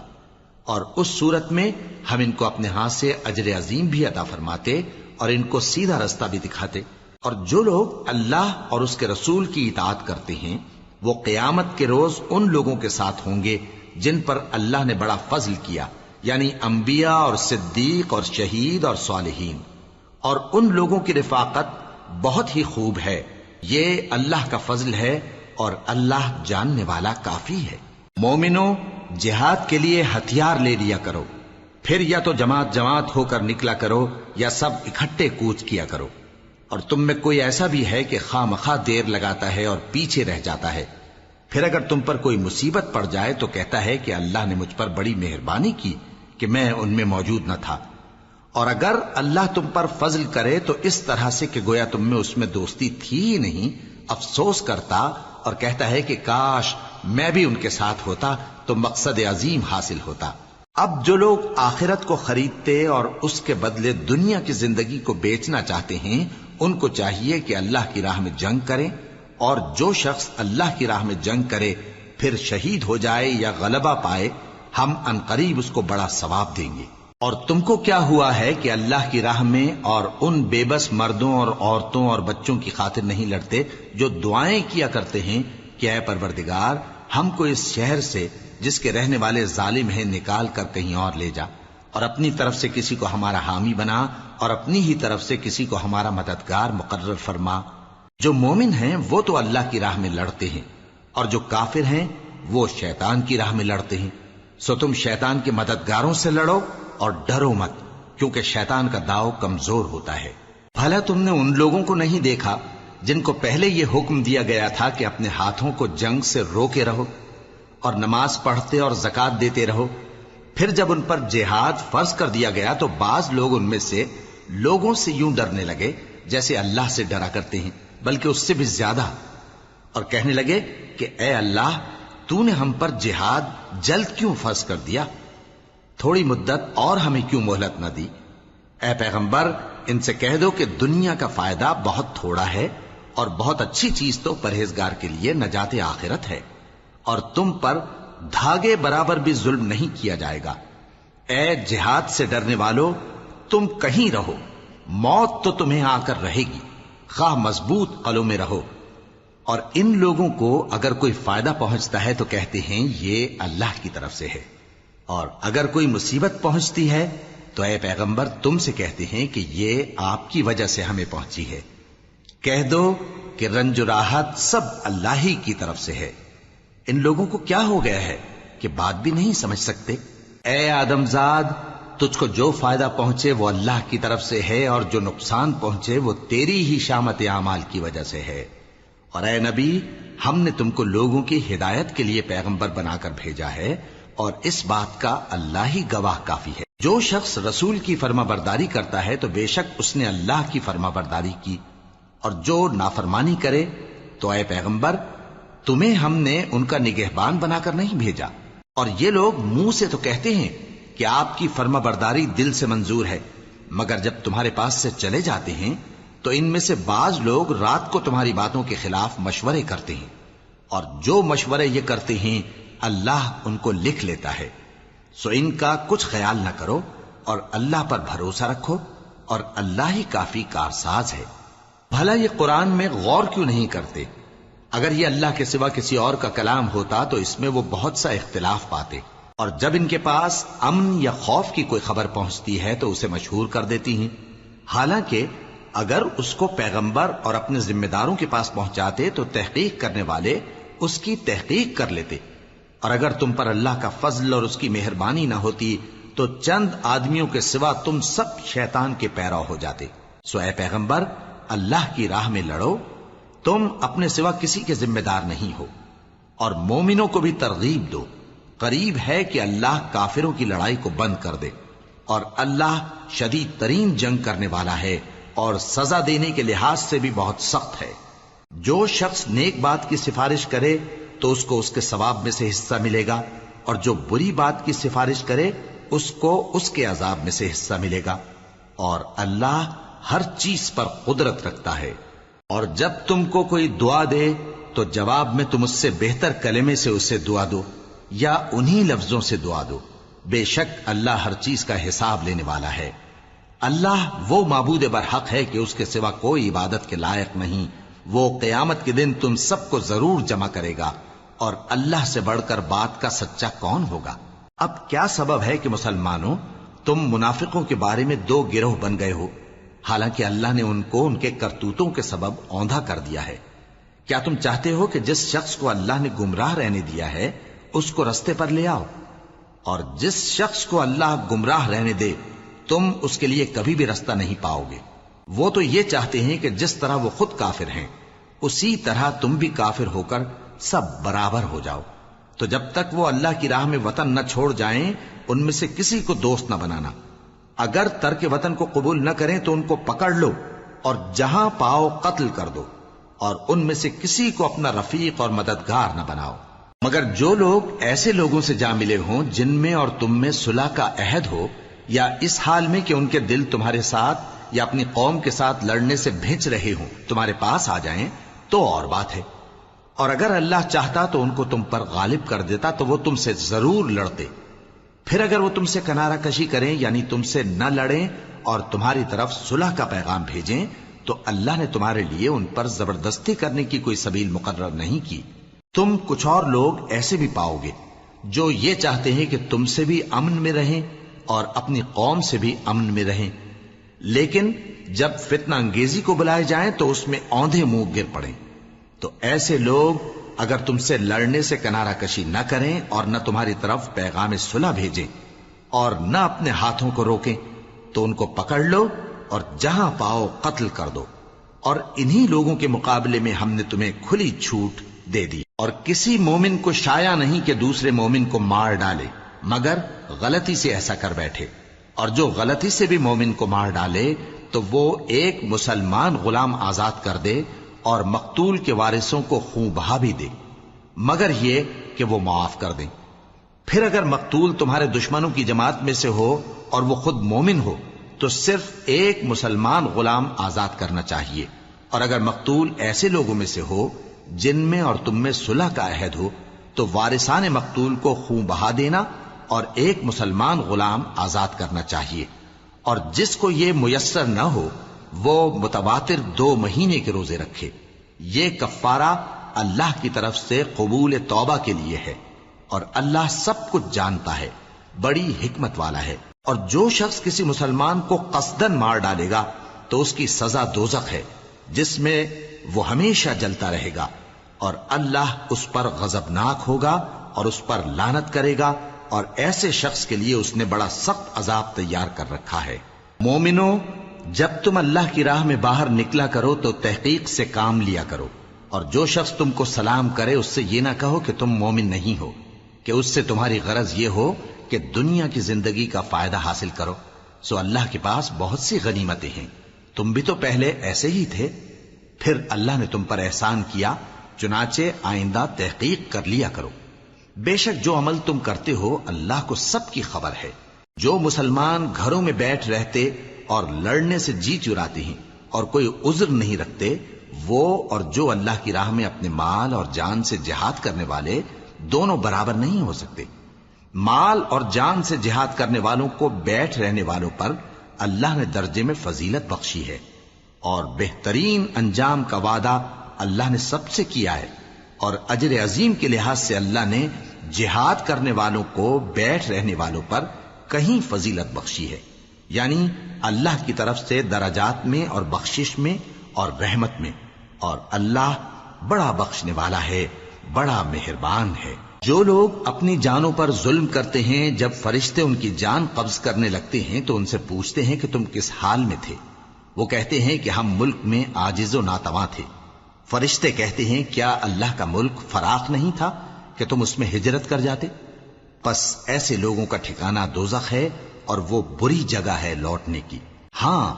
اور اس صورت میں ہم ان کو اپنے ہاتھ سے اجر عظیم بھی عطا فرماتے اور ان کو سیدھا رستہ بھی دکھاتے. اور جو لوگ اللہ اور اس کے رسول کی اطاعت کرتے ہیں وہ قیامت کے روز ان لوگوں کے ساتھ ہوں گے جن پر اللہ نے بڑا فضل کیا، یعنی انبیاء اور صدیق اور شہید اور صالحین. اور ان لوگوں کی رفاقت بہت ہی خوب ہے. یہ اللہ کا فضل ہے اور اللہ جاننے والا کافی ہے. مومنوں، جہاد کے لیے ہتھیار لے لیا کرو، پھر یا تو جماعت جماعت ہو کر نکلا کرو یا سب اکٹھے کوچ کیا کرو. اور تم میں کوئی ایسا بھی ہے کہ خواہ مخواہ دیر لگاتا ہے اور پیچھے رہ جاتا ہے، پھر اگر تم پر کوئی مصیبت پڑ جائے تو کہتا ہے کہ اللہ نے مجھ پر بڑی مہربانی کی کہ میں ان میں موجود نہ تھا. اور اگر اللہ تم پر فضل کرے تو اس طرح سے کہ گویا تم میں اس میں دوستی تھی ہی نہیں، افسوس کرتا اور کہتا ہے کہ کاش میں بھی ان کے ساتھ ہوتا تو مقصد عظیم حاصل ہوتا. اب جو لوگ آخرت کو خریدتے اور اس کے بدلے دنیا کی زندگی کو بیچنا چاہتے ہیں ان کو چاہیے کہ اللہ کی راہ میں جنگ کریں، اور جو شخص اللہ کی راہ میں جنگ کرے پھر شہید ہو جائے یا غلبہ پائے ہم عنقریب اس کو بڑا ثواب دیں گے. اور تم کو کیا ہوا ہے کہ اللہ کی راہ میں اور ان بے بس مردوں اور عورتوں اور بچوں کی خاطر نہیں لڑتے جو دعائیں کیا کرتے ہیں کہ اے پروردگار ہم کو اس شہر سے جس کے رہنے والے ظالم ہیں نکال کر کہیں اور لے جا، اور اپنی طرف سے کسی کو ہمارا حامی بنا اور اپنی ہی طرف سے کسی کو ہمارا مددگار مقرر فرما. جو مومن ہیں وہ تو اللہ کی راہ میں لڑتے ہیں اور جو کافر ہیں وہ شیطان کی راہ میں لڑتے ہیں. سو تم شیطان کے مددگاروں سے لڑو اور ڈرو مت، کیونکہ شیطان کا داؤ کمزور ہوتا ہے. بھلا تم نے ان لوگوں کو نہیں دیکھا جن کو پہلے یہ حکم دیا گیا تھا کہ اپنے ہاتھوں کو جنگ سے روکے رہو اور نماز پڑھتے اور زکات دیتے رہو؟ پھر جب ان پر جہاد فرض کر دیا گیا تو بعض لوگ ان میں سے لوگوں سے یوں ڈرنے لگے جیسے اللہ سے ڈرا کرتے ہیں، بلکہ اس سے بھی زیادہ، اور کہنے لگے کہ اے اللہ تو نے ہم پر جہاد جلد کیوں فرض کر دیا؟ تھوڑی مدت اور ہمیں کیوں مہلت نہ دی؟ اے پیغمبر ان سے کہہ دو کہ دنیا کا فائدہ بہت تھوڑا ہے اور بہت اچھی چیز تو پرہیزگار کے لیے نجات آخرت ہے، اور تم پر دھاگے برابر بھی ظلم نہیں کیا جائے گا. اے جہاد سے ڈرنے والو، تم کہیں رہو، موت تو تمہیں آ کر رہے گی، خواہ مضبوط قلعوں میں رہو. اور ان لوگوں کو اگر کوئی فائدہ پہنچتا ہے تو کہتے ہیں یہ اللہ کی طرف سے ہے، اور اگر کوئی مصیبت پہنچتی ہے تو اے پیغمبر تم سے کہتے ہیں کہ یہ آپ کی وجہ سے ہمیں پہنچی ہے. کہہ دو کہ رنج و راحت سب اللہ ہی کی طرف سے ہے. ان لوگوں کو کیا ہو گیا ہے کہ بات بھی نہیں سمجھ سکتے؟ اے آدمزاد، تجھ کو جو فائدہ پہنچے وہ اللہ کی طرف سے ہے اور جو نقصان پہنچے وہ تیری ہی شامت اعمال کی وجہ سے ہے. اور اے نبی، ہم نے تم کو لوگوں کی ہدایت کے لیے پیغمبر بنا کر بھیجا ہے، اور اس بات کا اللہ ہی گواہ کافی ہے. جو شخص رسول کی فرما برداری کرتا ہے تو بے شک اس نے اللہ کی فرما برداری کی، اور جو نافرمانی کرے تو اے پیغمبر تمہیں ہم نے ان کا نگہبان بنا کر نہیں بھیجا. اور یہ لوگ منہ سے تو کہتے ہیں کہ آپ کی فرما برداری دل سے منظور ہے، مگر جب تمہارے پاس سے چلے جاتے ہیں تو ان میں سے بعض لوگ رات کو تمہاری باتوں کے خلاف مشورے کرتے ہیں، اور جو مشورے یہ کرتے ہیں اللہ ان کو لکھ لیتا ہے. سو ان کا کچھ خیال نہ کرو اور اللہ پر بھروسہ رکھو، اور اللہ ہی کافی کارساز ہے. بھلا یہ قرآن میں غور کیوں نہیں کرتے؟ اگر یہ اللہ کے سوا کسی اور کا کلام ہوتا تو اس میں وہ بہت سا اختلاف پاتے، اور جب ان کے پاس امن یا خوف کی کوئی خبر پہنچتی ہے تو اسے مشہور کر دیتی ہیں. حالانکہ اگر اس کو پیغمبر اور اپنے ذمہ داروں کے پاس پہنچاتے تو تحقیق کرنے والے اس کی تحقیق کر لیتے، اور اگر تم پر اللہ کا فضل اور اس کی مہربانی نہ ہوتی تو چند آدمیوں کے سوا تم سب شیطان کے پیرو ہو جاتے۔ سو اے پیغمبر، اللہ کی راہ میں لڑو، تم اپنے سوا کسی کے ذمہ دار نہیں ہو، اور مومنوں کو بھی ترغیب دو، قریب ہے کہ اللہ کافروں کی لڑائی کو بند کر دے، اور اللہ شدید ترین جنگ کرنے والا ہے اور سزا دینے کے لحاظ سے بھی بہت سخت ہے۔ جو شخص نیک بات کی سفارش کرے تو اس کو اس کے ثواب میں سے حصہ ملے گا، اور جو بری بات کی سفارش کرے اس کو اس کے عذاب میں سے حصہ ملے گا، اور اللہ ہر چیز پر قدرت رکھتا ہے۔ اور جب تم کو کوئی دعا دے تو جواب میں تم اس سے بہتر کلمے سے اسے دعا دو یا انہی لفظوں سے دعا دو، بے شک اللہ ہر چیز کا حساب لینے والا ہے۔ اللہ وہ معبود برحق ہے کہ اس کے سوا کوئی عبادت کے لائق نہیں۔ وہ قیامت کے دن تم سب کو ضرور جمع کرے گا، اور اللہ سے بڑھ کر بات کا سچا کون ہوگا؟ اب کیا سبب ہے کہ مسلمانوں تم منافقوں کے بارے میں دو گروہ بن گئے ہو، حالانکہ اللہ نے ان کو ان کے کرتوتوں کے سبب اوندھا کر دیا ہے؟ کیا تم چاہتے ہو کہ جس شخص کو اللہ نے گمراہ رہنے دیا ہے اس کو رستے پر لے آؤ، اور جس شخص کو اللہ گمراہ رہنے دے تم اس کے لیے کبھی بھی رستہ نہیں پاؤ گے؟ وہ تو یہ چاہتے ہیں کہ جس طرح وہ خود کافر ہیں اسی طرح تم بھی کافر ہو کر سب برابر ہو جاؤ۔ تو جب تک وہ اللہ کی راہ میں وطن نہ چھوڑ جائیں ان میں سے کسی کو دوست نہ بنانا۔ اگر ترک وطن کو قبول نہ کریں تو ان کو پکڑ لو اور جہاں پاؤ قتل کر دو، اور ان میں سے کسی کو اپنا رفیق اور مددگار نہ بناؤ، مگر جو لوگ ایسے لوگوں سے جا ملے ہوں جن میں اور تم میں صلح کا عہد ہو، یا اس حال میں کہ ان کے دل تمہارے ساتھ یا اپنی قوم کے ساتھ لڑنے سے بھج رہے ہوں تمہارے پاس آ جائیں تو اور بات ہے، اور اگر اللہ چاہتا تو ان کو تم پر غالب کر دیتا تو وہ تم سے ضرور لڑتے۔ پھر اگر وہ تم سے کنارہ کشی کریں یعنی تم سے نہ لڑیں اور تمہاری طرف صلح کا پیغام بھیجیں تو اللہ نے تمہارے لیے ان پر زبردستی کرنے کی کوئی سبیل مقرر نہیں کی۔ تم کچھ اور لوگ ایسے بھی پاؤ گے جو یہ چاہتے ہیں کہ تم سے بھی امن میں رہیں اور اپنی قوم سے بھی امن میں رہیں، لیکن جب فتنہ انگیزی کو بلائے جائیں تو اس میں اوندھے منہ گر پڑیں۔ تو ایسے لوگ اگر تم سے لڑنے سے کنارہ کشی نہ کریں اور نہ تمہاری طرف پیغام صلح بھیجیں اور نہ اپنے ہاتھوں کو روکیں تو ان کو پکڑ لو اور جہاں پاؤ قتل کر دو، اور انہی لوگوں کے مقابلے میں ہم نے تمہیں کھلی چھوٹ دے دی، اور کسی مومن کو شایع نہیں کہ دوسرے مومن کو مار ڈالے مگر غلطی سے ایسا کر بیٹھے، اور جو غلطی سے بھی مومن کو مار ڈالے تو وہ ایک مسلمان غلام آزاد کر دے اور مقتول کے وارثوں کو خون بہا بھی دے، مگر یہ کہ وہ معاف کر دیں۔ پھر اگر مقتول تمہارے دشمنوں کی جماعت میں سے ہو اور وہ خود مومن ہو تو صرف ایک مسلمان غلام آزاد کرنا چاہیے، اور اگر مقتول ایسے لوگوں میں سے ہو جن میں اور تم میں صلح کا عہد ہو تو وارثان مقتول کو خون بہا دینا اور ایک مسلمان غلام آزاد کرنا چاہیے، اور جس کو یہ میسر نہ ہو وہ متواتر 2 مہینے کے روزے رکھے۔ یہ کفارہ اللہ کی طرف سے قبول توبہ کے لیے ہے، اور اللہ سب کچھ جانتا ہے، بڑی حکمت والا ہے۔ اور جو شخص کسی مسلمان کو قصدن مار ڈالے گا تو اس کی سزا دوزخ ہے جس میں وہ ہمیشہ جلتا رہے گا، اور اللہ اس پر غضبناک ہوگا اور اس پر لعنت کرے گا، اور ایسے شخص کے لیے اس نے بڑا سخت عذاب تیار کر رکھا ہے۔ مومنو، جب تم اللہ کی راہ میں باہر نکلا کرو تو تحقیق سے کام لیا کرو، اور جو شخص تم کو سلام کرے اس سے یہ نہ کہو کہ تم مومن نہیں ہو، کہ اس سے تمہاری غرض یہ ہو کہ دنیا کی زندگی کا فائدہ حاصل کرو۔ سو اللہ کے پاس بہت سی غنیمتیں ہیں، تم بھی تو پہلے ایسے ہی تھے، پھر اللہ نے تم پر احسان کیا، چنانچہ آئندہ تحقیق کر لیا کرو۔ بے شک جو عمل تم کرتے ہو اللہ کو سب کی خبر ہے۔ جو مسلمان گھروں میں بیٹھ رہتے اور لڑنے سے جی چراتے ہیں اور کوئی عذر نہیں رکھتے، وہ اور جو اللہ کی راہ میں اپنے مال اور جان سے جہاد کرنے والے دونوں برابر نہیں ہو سکتے۔ مال اور جان سے جہاد کرنے والوں کو بیٹھ رہنے والوں پر اللہ نے درجے میں فضیلت بخشی ہے، اور بہترین انجام کا وعدہ اللہ نے سب سے کیا ہے، اور اجر عظیم کے لحاظ سے اللہ نے جہاد کرنے والوں کو بیٹھ رہنے والوں پر کہیں فضیلت بخشی ہے، یعنی اللہ کی طرف سے درجات میں اور بخشش میں اور رحمت میں، اور اللہ بڑا بخشنے والا ہے، بڑا مہربان ہے۔ جو لوگ اپنی جانوں پر ظلم کرتے ہیں، جب فرشتے ان کی جان قبض کرنے لگتے ہیں تو ان سے پوچھتے ہیں کہ تم کس حال میں تھے؟ وہ کہتے ہیں کہ ہم ملک میں عاجز و ناتواں تھے۔ فرشتے کہتے ہیں کیا اللہ کا ملک فراخ نہیں تھا کہ تم اس میں ہجرت کر جاتے؟ پس ایسے لوگوں کا ٹھکانہ دوزخ ہے اور وہ بری جگہ ہے لوٹنے کی۔ ہاں،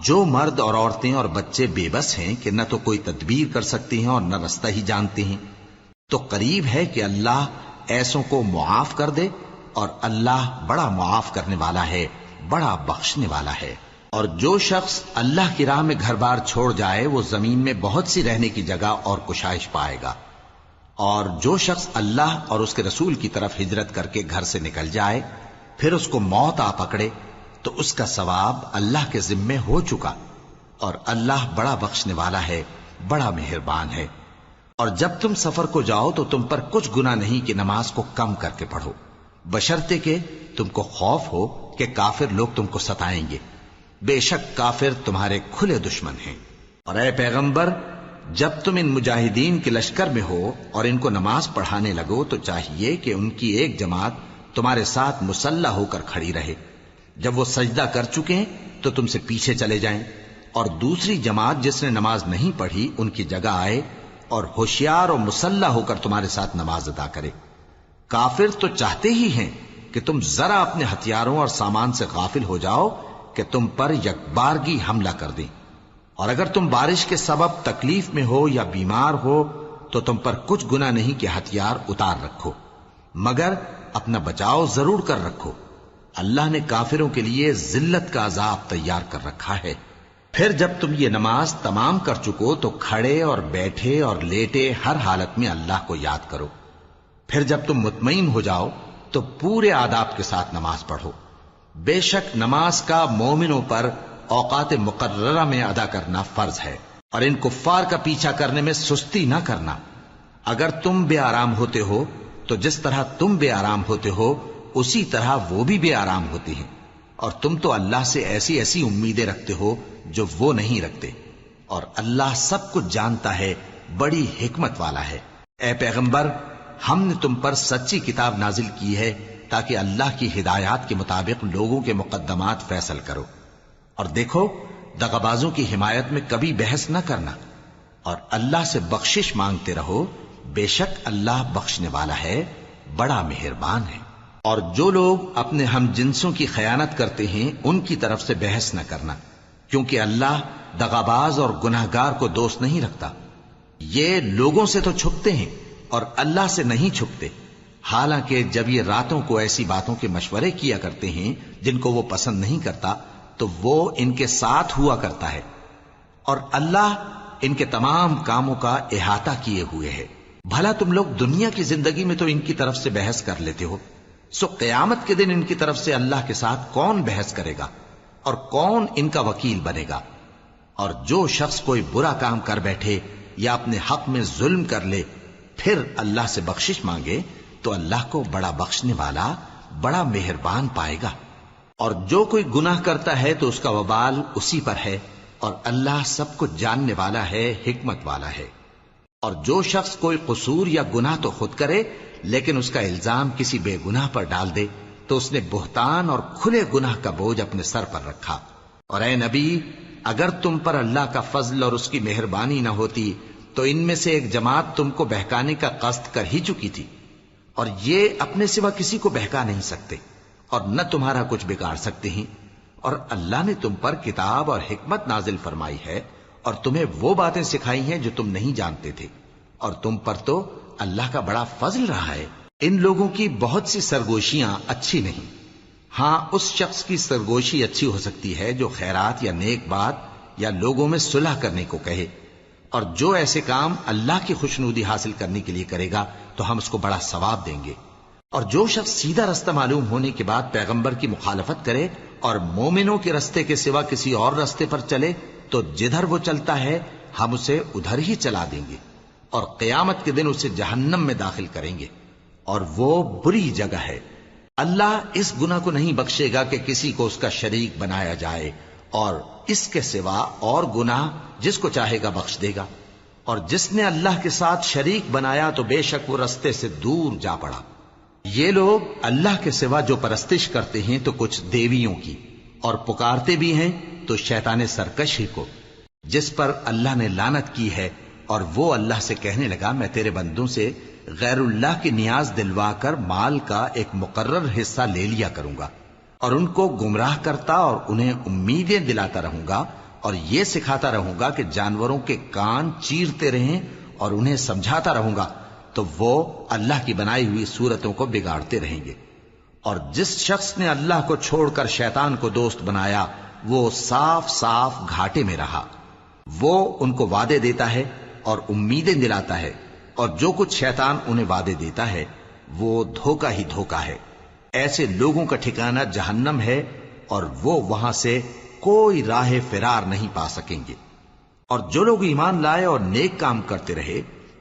جو مرد اور عورتیں اور بچے بے بس ہیں کہ نہ تو کوئی تدبیر کر سکتے ہیں اور نہ رستہ ہی جانتے ہیں، تو قریب ہے کہ اللہ ایسوں کو معاف کر دے، اور اللہ بڑا معاف کرنے والا ہے، بڑا بخشنے والا ہے۔ اور جو شخص اللہ کی راہ میں گھر بار چھوڑ جائے وہ زمین میں بہت سی رہنے کی جگہ اور کشائش پائے گا، اور جو شخص اللہ اور اس کے رسول کی طرف ہجرت کر کے گھر سے نکل جائے پھر اس کو موت آ پکڑے تو اس کا ثواب اللہ کے ذمے ہو چکا، اور اللہ بڑا بخشنے والا ہے، بڑا مہربان ہے۔ اور جب تم سفر کو جاؤ تو تم پر کچھ گناہ نہیں کہ نماز کو کم کر کے پڑھو، بشرطے کہ تم کو خوف ہو کہ کافر لوگ تم کو ستائیں گے، بے شک کافر تمہارے کھلے دشمن ہیں۔ اور اے پیغمبر، جب تم ان مجاہدین کے لشکر میں ہو اور ان کو نماز پڑھانے لگو تو چاہیے کہ ان کی ایک جماعت تمہارے ساتھ مسلح ہو کر کھڑی رہے، جب وہ سجدہ کر چکے تو تم سے پیچھے چلے جائیں، اور دوسری جماعت جس نے نماز نہیں پڑھی ان کی جگہ آئے اور ہوشیار اور مسلح ہو کر تمہارے ساتھ نماز ادا کرے۔ کافر تو چاہتے ہی ہیں کہ تم ذرا اپنے ہتھیاروں اور سامان سے غافل ہو جاؤ کہ تم پر یکبارگی حملہ کر دیں، اور اگر تم بارش کے سبب تکلیف میں ہو یا بیمار ہو تو تم پر کچھ گناہ نہیں کہ ہتھیار اتار رکھو، مگر اپنا بچاؤ ضرور کر رکھو۔ اللہ نے کافروں کے لیے ذلت کا عذاب تیار کر رکھا ہے۔ پھر جب تم یہ نماز تمام کر چکو تو کھڑے اور بیٹھے اور لیٹے ہر حالت میں اللہ کو یاد کرو۔ پھر جب تم مطمئن ہو جاؤ تو پورے آداب کے ساتھ نماز پڑھو۔ بے شک نماز کا مومنوں پر اوقات مقررہ میں ادا کرنا فرض ہے، اور ان کفار کا پیچھا کرنے میں سستی نہ کرنا۔ اگر تم بے آرام ہوتے ہو تو جس طرح تم بے آرام ہوتے ہو اسی طرح وہ بھی بے آرام ہوتے ہیں، اور تم تو اللہ سے ایسی ایسی امیدیں رکھتے ہو جو وہ نہیں رکھتے، اور اللہ سب کچھ جانتا ہے، بڑی حکمت والا ہے۔ اے پیغمبر، ہم نے تم پر سچی کتاب نازل کی ہے تاکہ اللہ کی ہدایات کے مطابق لوگوں کے مقدمات فیصل کرو، اور دیکھو دغابازوں کی حمایت میں کبھی بحث نہ کرنا، اور اللہ سے بخشش مانگتے رہو، بے شک اللہ بخشنے والا ہے، بڑا مہربان ہے۔ اور جو لوگ اپنے ہم جنسوں کی خیانت کرتے ہیں ان کی طرف سے بحث نہ کرنا، کیونکہ اللہ دغاباز اور گناہگار کو دوست نہیں رکھتا۔ یہ لوگوں سے تو چھپتے ہیں اور اللہ سے نہیں چھپتے، حالانکہ جب یہ راتوں کو ایسی باتوں کے مشورے کیا کرتے ہیں جن کو وہ پسند نہیں کرتا تو وہ ان کے ساتھ ہوا کرتا ہے، اور اللہ ان کے تمام کاموں کا احاطہ کیے ہوئے ہے۔ بھلا تم لوگ دنیا کی زندگی میں تو ان کی طرف سے بحث کر لیتے ہو، سو قیامت کے دن ان کی طرف سے اللہ کے ساتھ کون بحث کرے گا اور کون ان کا وکیل بنے گا؟ اور جو شخص کوئی برا کام کر بیٹھے یا اپنے حق میں ظلم کر لے پھر اللہ سے بخشش مانگے تو اللہ کو بڑا بخشنے والا، بڑا مہربان پائے گا۔ اور جو کوئی گناہ کرتا ہے تو اس کا وبال اسی پر ہے، اور اللہ سب کچھ جاننے والا ہے، حکمت والا ہے۔ اور جو شخص کوئی قصور یا گناہ تو خود کرے لیکن اس کا الزام کسی بے گناہ پر ڈال دے تو اس نے بہتان اور کھلے گناہ کا بوجھ اپنے سر پر رکھا۔ اور اے نبی، اگر تم پر اللہ کا فضل اور اس کی مہربانی نہ ہوتی تو ان میں سے ایک جماعت تم کو بہکانے کا قصد کر ہی چکی تھی، اور یہ اپنے سوا کسی کو بہکا نہیں سکتے اور نہ تمہارا کچھ بگاڑ سکتے ہیں۔ اور اللہ نے تم پر کتاب اور حکمت نازل فرمائی ہے اور تمہیں وہ باتیں سکھائی ہیں جو تم نہیں جانتے تھے، اور تم پر تو اللہ کا بڑا فضل رہا ہے۔ ان لوگوں کی بہت سی سرگوشیاں اچھی نہیں، ہاں اس شخص کی سرگوشی اچھی ہو سکتی ہے جو خیرات یا نیک بات یا لوگوں میں صلح کرنے کو کہے، اور جو ایسے کام اللہ کی خوشنودی حاصل کرنے کے لیے کرے گا تو ہم اس کو بڑا ثواب دیں گے۔ اور جو شخص سیدھا رستہ معلوم ہونے کے بعد پیغمبر کی مخالفت کرے اور مومنوں کے رستے کے سوا کسی اور رستے پر چلے تو جدھر وہ چلتا ہے ہم اسے ادھر ہی چلا دیں گے، اور قیامت کے دن اسے جہنم میں داخل کریں گے، اور وہ بری جگہ ہے۔ اللہ اس گناہ کو نہیں بخشے گا کہ کسی کو اس کا شریک بنایا جائے، اور اس کے سوا اور گناہ جس کو چاہے گا بخش دے گا۔ اور جس نے اللہ کے ساتھ شریک بنایا تو بے شک وہ رستے سے دور جا پڑا۔ یہ لوگ اللہ کے سوا جو پرستش کرتے ہیں تو کچھ دیویوں کی، اور پکارتے بھی ہیں تو شیطان سرکش ہی کو، جس پر اللہ نے لعنت کی ہے۔ اور وہ اللہ سے کہنے لگا میں تیرے بندوں سے غیر اللہ کی نیاز دلوا کر مال کا ایک مقرر حصہ لے لیا کروں گا، اور ان کو گمراہ کرتا اور انہیں امیدیں دلاتا رہوں گا، اور یہ سکھاتا رہوں گا کہ جانوروں کے کان چیرتے رہیں، اور انہیں سمجھاتا رہوں گا تو وہ اللہ کی بنائی ہوئی صورتوں کو بگاڑتے رہیں گے۔ اور جس شخص نے اللہ کو چھوڑ کر شیطان کو دوست بنایا وہ صاف صاف گھاٹے میں رہا۔ وہ ان کو وعدے دیتا ہے اور امیدیں دلاتا ہے، اور جو کچھ شیطان انہیں وعدے دیتا ہے وہ دھوکہ ہی دھوکہ ہے۔ ایسے لوگوں کا ٹھکانہ جہنم ہے، اور وہ وہاں سے کوئی راہ فرار نہیں پا سکیں گے۔ اور جو لوگ ایمان لائے اور نیک کام کرتے رہے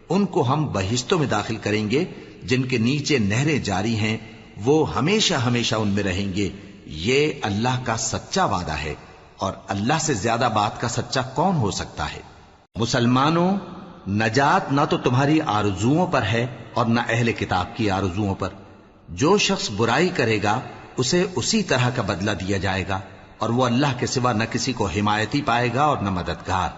ان کو ہم بہشتوں میں داخل کریں گے جن کے نیچے نہریں جاری ہیں، وہ ہمیشہ ہمیشہ ان میں رہیں گے۔ یہ اللہ کا سچا وعدہ ہے، اور اللہ سے زیادہ بات کا سچا کون ہو سکتا ہے؟ مسلمانوں، نجات نہ تو تمہاری آرزوؤں پر ہے اور نہ اہل کتاب کی آرزوؤں پر۔ جو شخص برائی کرے گا اسے اسی طرح کا بدلہ دیا جائے گا، اور وہ اللہ کے سوا نہ کسی کو حمایتی پائے گا اور نہ مددگار۔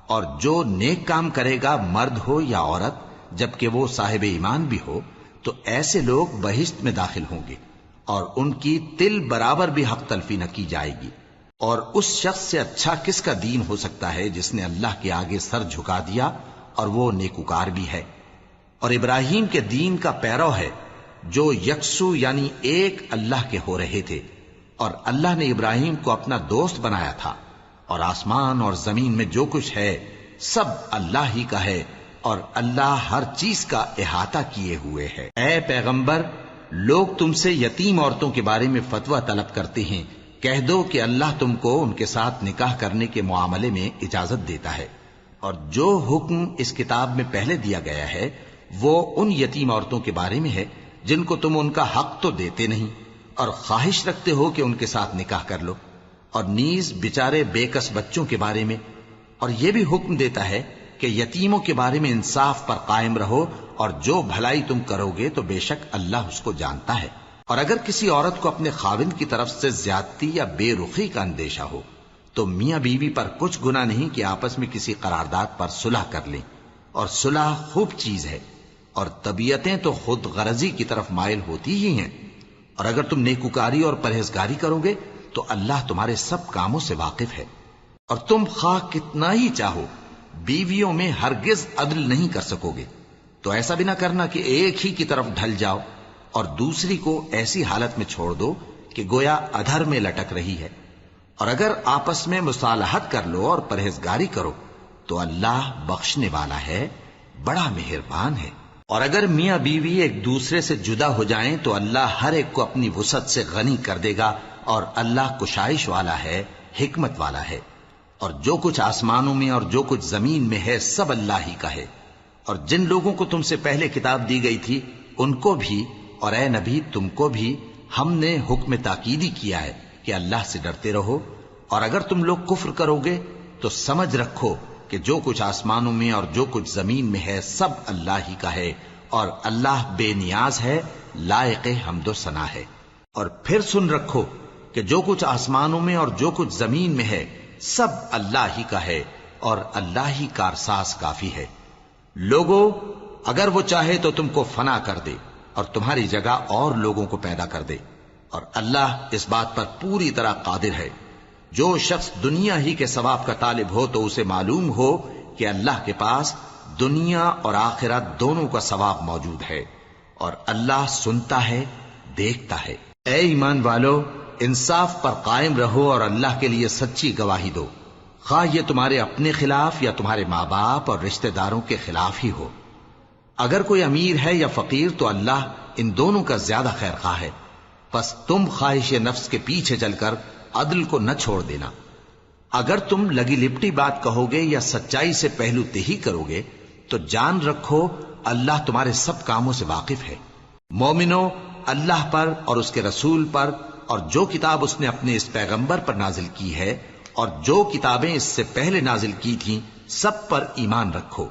اور جو نیک کام کرے گا مرد ہو یا عورت جبکہ وہ صاحب ایمان بھی ہو تو ایسے لوگ بہشت میں داخل ہوں گے، اور ان کی تل برابر بھی حق تلفی نہ کی جائے گی۔ اور اس شخص سے اچھا کس کا دین ہو سکتا ہے جس نے اللہ کے آگے سر جھکا دیا اور وہ نیکوکار بھی ہے۔ اور ابراہیم کے دین کا پیرو ہے جو یکسو یعنی ایک اللہ کے ہو رہے تھے، اور اللہ نے ابراہیم کو اپنا دوست بنایا تھا۔ اور آسمان اور زمین میں جو کچھ ہے سب اللہ ہی کا ہے، اور اللہ ہر چیز کا احاطہ کیے ہوئے ہے۔ اے پیغمبر، لوگ تم سے یتیم عورتوں کے بارے میں فتویٰ طلب کرتے ہیں، کہہ دو کہ اللہ تم کو ان کے ساتھ نکاح کرنے کے معاملے میں اجازت دیتا ہے، اور جو حکم اس کتاب میں پہلے دیا گیا ہے وہ ان یتیم عورتوں کے بارے میں ہے جن کو تم ان کا حق تو دیتے نہیں، اور خواہش رکھتے ہو کہ ان کے ساتھ نکاح کر لو، اور نیز بیچارے بے کس بچوں کے بارے میں۔ اور یہ بھی حکم دیتا ہے کہ یتیموں کے بارے میں انصاف پر قائم رہو، اور جو بھلائی تم کرو گے تو بے شک اللہ اس کو جانتا ہے۔ اور اگر کسی عورت کو اپنے خاوند کی طرف سے زیادتی یا بے رخی کا اندیشہ ہو تو میاں بیوی پر کچھ گناہ نہیں کہ آپس میں کسی قرارداد پر صلح کر لیں، اور صلح خوب چیز ہے، اور طبیعتیں تو خود غرضی کی طرف مائل ہوتی ہی ہیں۔ اور اگر تم نیکوکاری اور پرہیزگاری کرو گے تو اللہ تمہارے سب کاموں سے واقف ہے۔ اور تم خواہ کتنا ہی چاہو بیویوں میں ہرگز عدل نہیں کر سکو گے، تو ایسا بھی نہ کرنا کہ ایک ہی کی طرف ڈھل جاؤ اور دوسری کو ایسی حالت میں چھوڑ دو کہ گویا ادھر میں لٹک رہی ہے۔ اور اگر آپس میں مصالحت کر لو اور پرہیزگاری کرو تو اللہ بخشنے والا ہے، بڑا مہربان ہے۔ اور اگر میاں بیوی ایک دوسرے سے جدا ہو جائیں تو اللہ ہر ایک کو اپنی وسعت سے غنی کر دے گا، اور اللہ کشائش والا ہے، حکمت والا ہے۔ اور جو کچھ آسمانوں میں اور جو کچھ زمین میں ہے سب اللہ ہی کا ہے۔ اور جن لوگوں کو تم سے پہلے کتاب دی گئی تھی ان کو بھی اور اے نبی تم کو بھی ہم نے حکم تاکیدی کیا ہے کہ اللہ سے ڈرتے رہو، اور اگر تم لوگ کفر کرو گے تو سمجھ رکھو کہ جو کچھ آسمانوں میں اور جو کچھ زمین میں ہے سب اللہ ہی کا ہے، اور اللہ بے نیاز ہے، لائق حمد و ثنا ہے۔ اور پھر سن رکھو کہ جو کچھ آسمانوں میں اور جو کچھ زمین میں ہے سب اللہ ہی کا ہے، اور اللہ ہی کارساز کافی ہے۔ لوگو، اگر وہ چاہے تو تم کو فنا کر دے اور تمہاری جگہ اور لوگوں کو پیدا کر دے، اور اللہ اس بات پر پوری طرح قادر ہے۔ جو شخص دنیا ہی کے ثواب کا طالب ہو تو اسے معلوم ہو کہ اللہ کے پاس دنیا اور آخرت دونوں کا ثواب موجود ہے، اور اللہ سنتا ہے، دیکھتا ہے۔ اے ایمان والو، انصاف پر قائم رہو اور اللہ کے لیے سچی گواہی دو، خواہ یہ تمہارے اپنے خلاف یا تمہارے ماں باپ اور رشتہ داروں کے خلاف ہی ہو۔ اگر کوئی امیر ہے یا فقیر تو اللہ ان دونوں کا زیادہ خیر خواہ ہے، پس تم خواہش نفس کے پیچھے چل کر عدل کو نہ چھوڑ دینا۔ اگر تم لگی لپٹی بات کہو گے یا سچائی سے پہلو تہی کرو گے تو جان رکھو اللہ تمہارے سب کاموں سے واقف ہے۔ مومنو، اللہ پر اور اس کے رسول پر اور جو کتاب اس نے اپنے اس پیغمبر پر نازل کی ہے اور جو کتابیں اس سے پہلے نازل کی تھیں سب پر ایمان رکھو،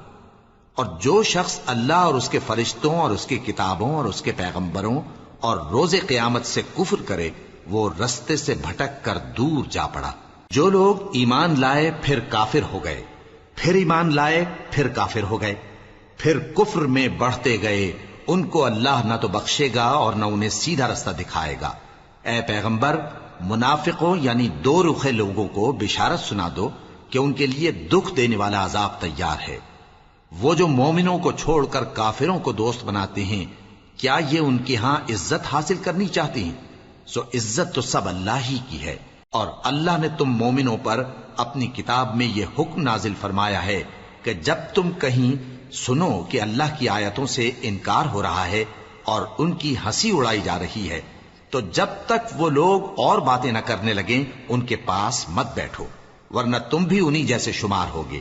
اور جو شخص اللہ اور اس کے فرشتوں اور اس کی کتابوں اور اس کے پیغمبروں اور روز قیامت سے کفر کرے وہ رستے سے بھٹک کر دور جا پڑا۔ جو لوگ ایمان لائے پھر کافر ہو گئے، پھر ایمان لائے پھر کافر ہو گئے، پھر کفر میں بڑھتے گئے، ان کو اللہ نہ تو بخشے گا اور نہ انہیں سیدھا رستہ دکھائے گا۔ اے پیغمبر، منافقوں یعنی دو رخے لوگوں کو بشارت سنا دو کہ ان کے لیے دکھ دینے والا عذاب تیار ہے۔ وہ جو مومنوں کو چھوڑ کر کافروں کو دوست بناتے ہیں، کیا یہ ان کے ہاں عزت حاصل کرنی چاہتے ہیں؟ سو عزت تو سب اللہ ہی کی ہے۔ اور اللہ نے تم مومنوں پر اپنی کتاب میں یہ حکم نازل فرمایا ہے کہ جب تم کہیں سنو کہ اللہ کی آیتوں سے انکار ہو رہا ہے اور ان کی ہنسی اڑائی جا رہی ہے، تو جب تک وہ لوگ اور باتیں نہ کرنے لگیں ان کے پاس مت بیٹھو، ورنہ تم بھی انہی جیسے شمار ہوگے۔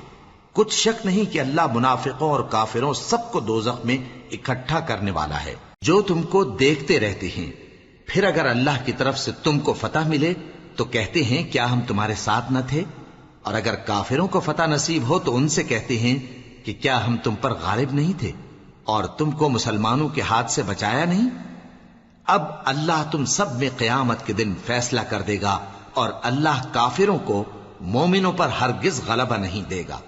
کچھ شک نہیں کہ اللہ منافقوں اور کافروں سب کو دوزخ میں اکٹھا کرنے والا ہے، جو تم کو دیکھتے رہتے ہیں۔ پھر اگر اللہ کی طرف سے تم کو فتح ملے تو کہتے ہیں کیا ہم تمہارے ساتھ نہ تھے؟ اور اگر کافروں کو فتح نصیب ہو تو ان سے کہتے ہیں کہ کیا ہم تم پر غالب نہیں تھے اور تم کو مسلمانوں کے ہاتھ سے بچایا نہیں؟ اب اللہ تم سب میں قیامت کے دن فیصلہ کر دے گا، اور اللہ کافروں کو مومنوں پر ہرگز غلبہ نہیں دے گا۔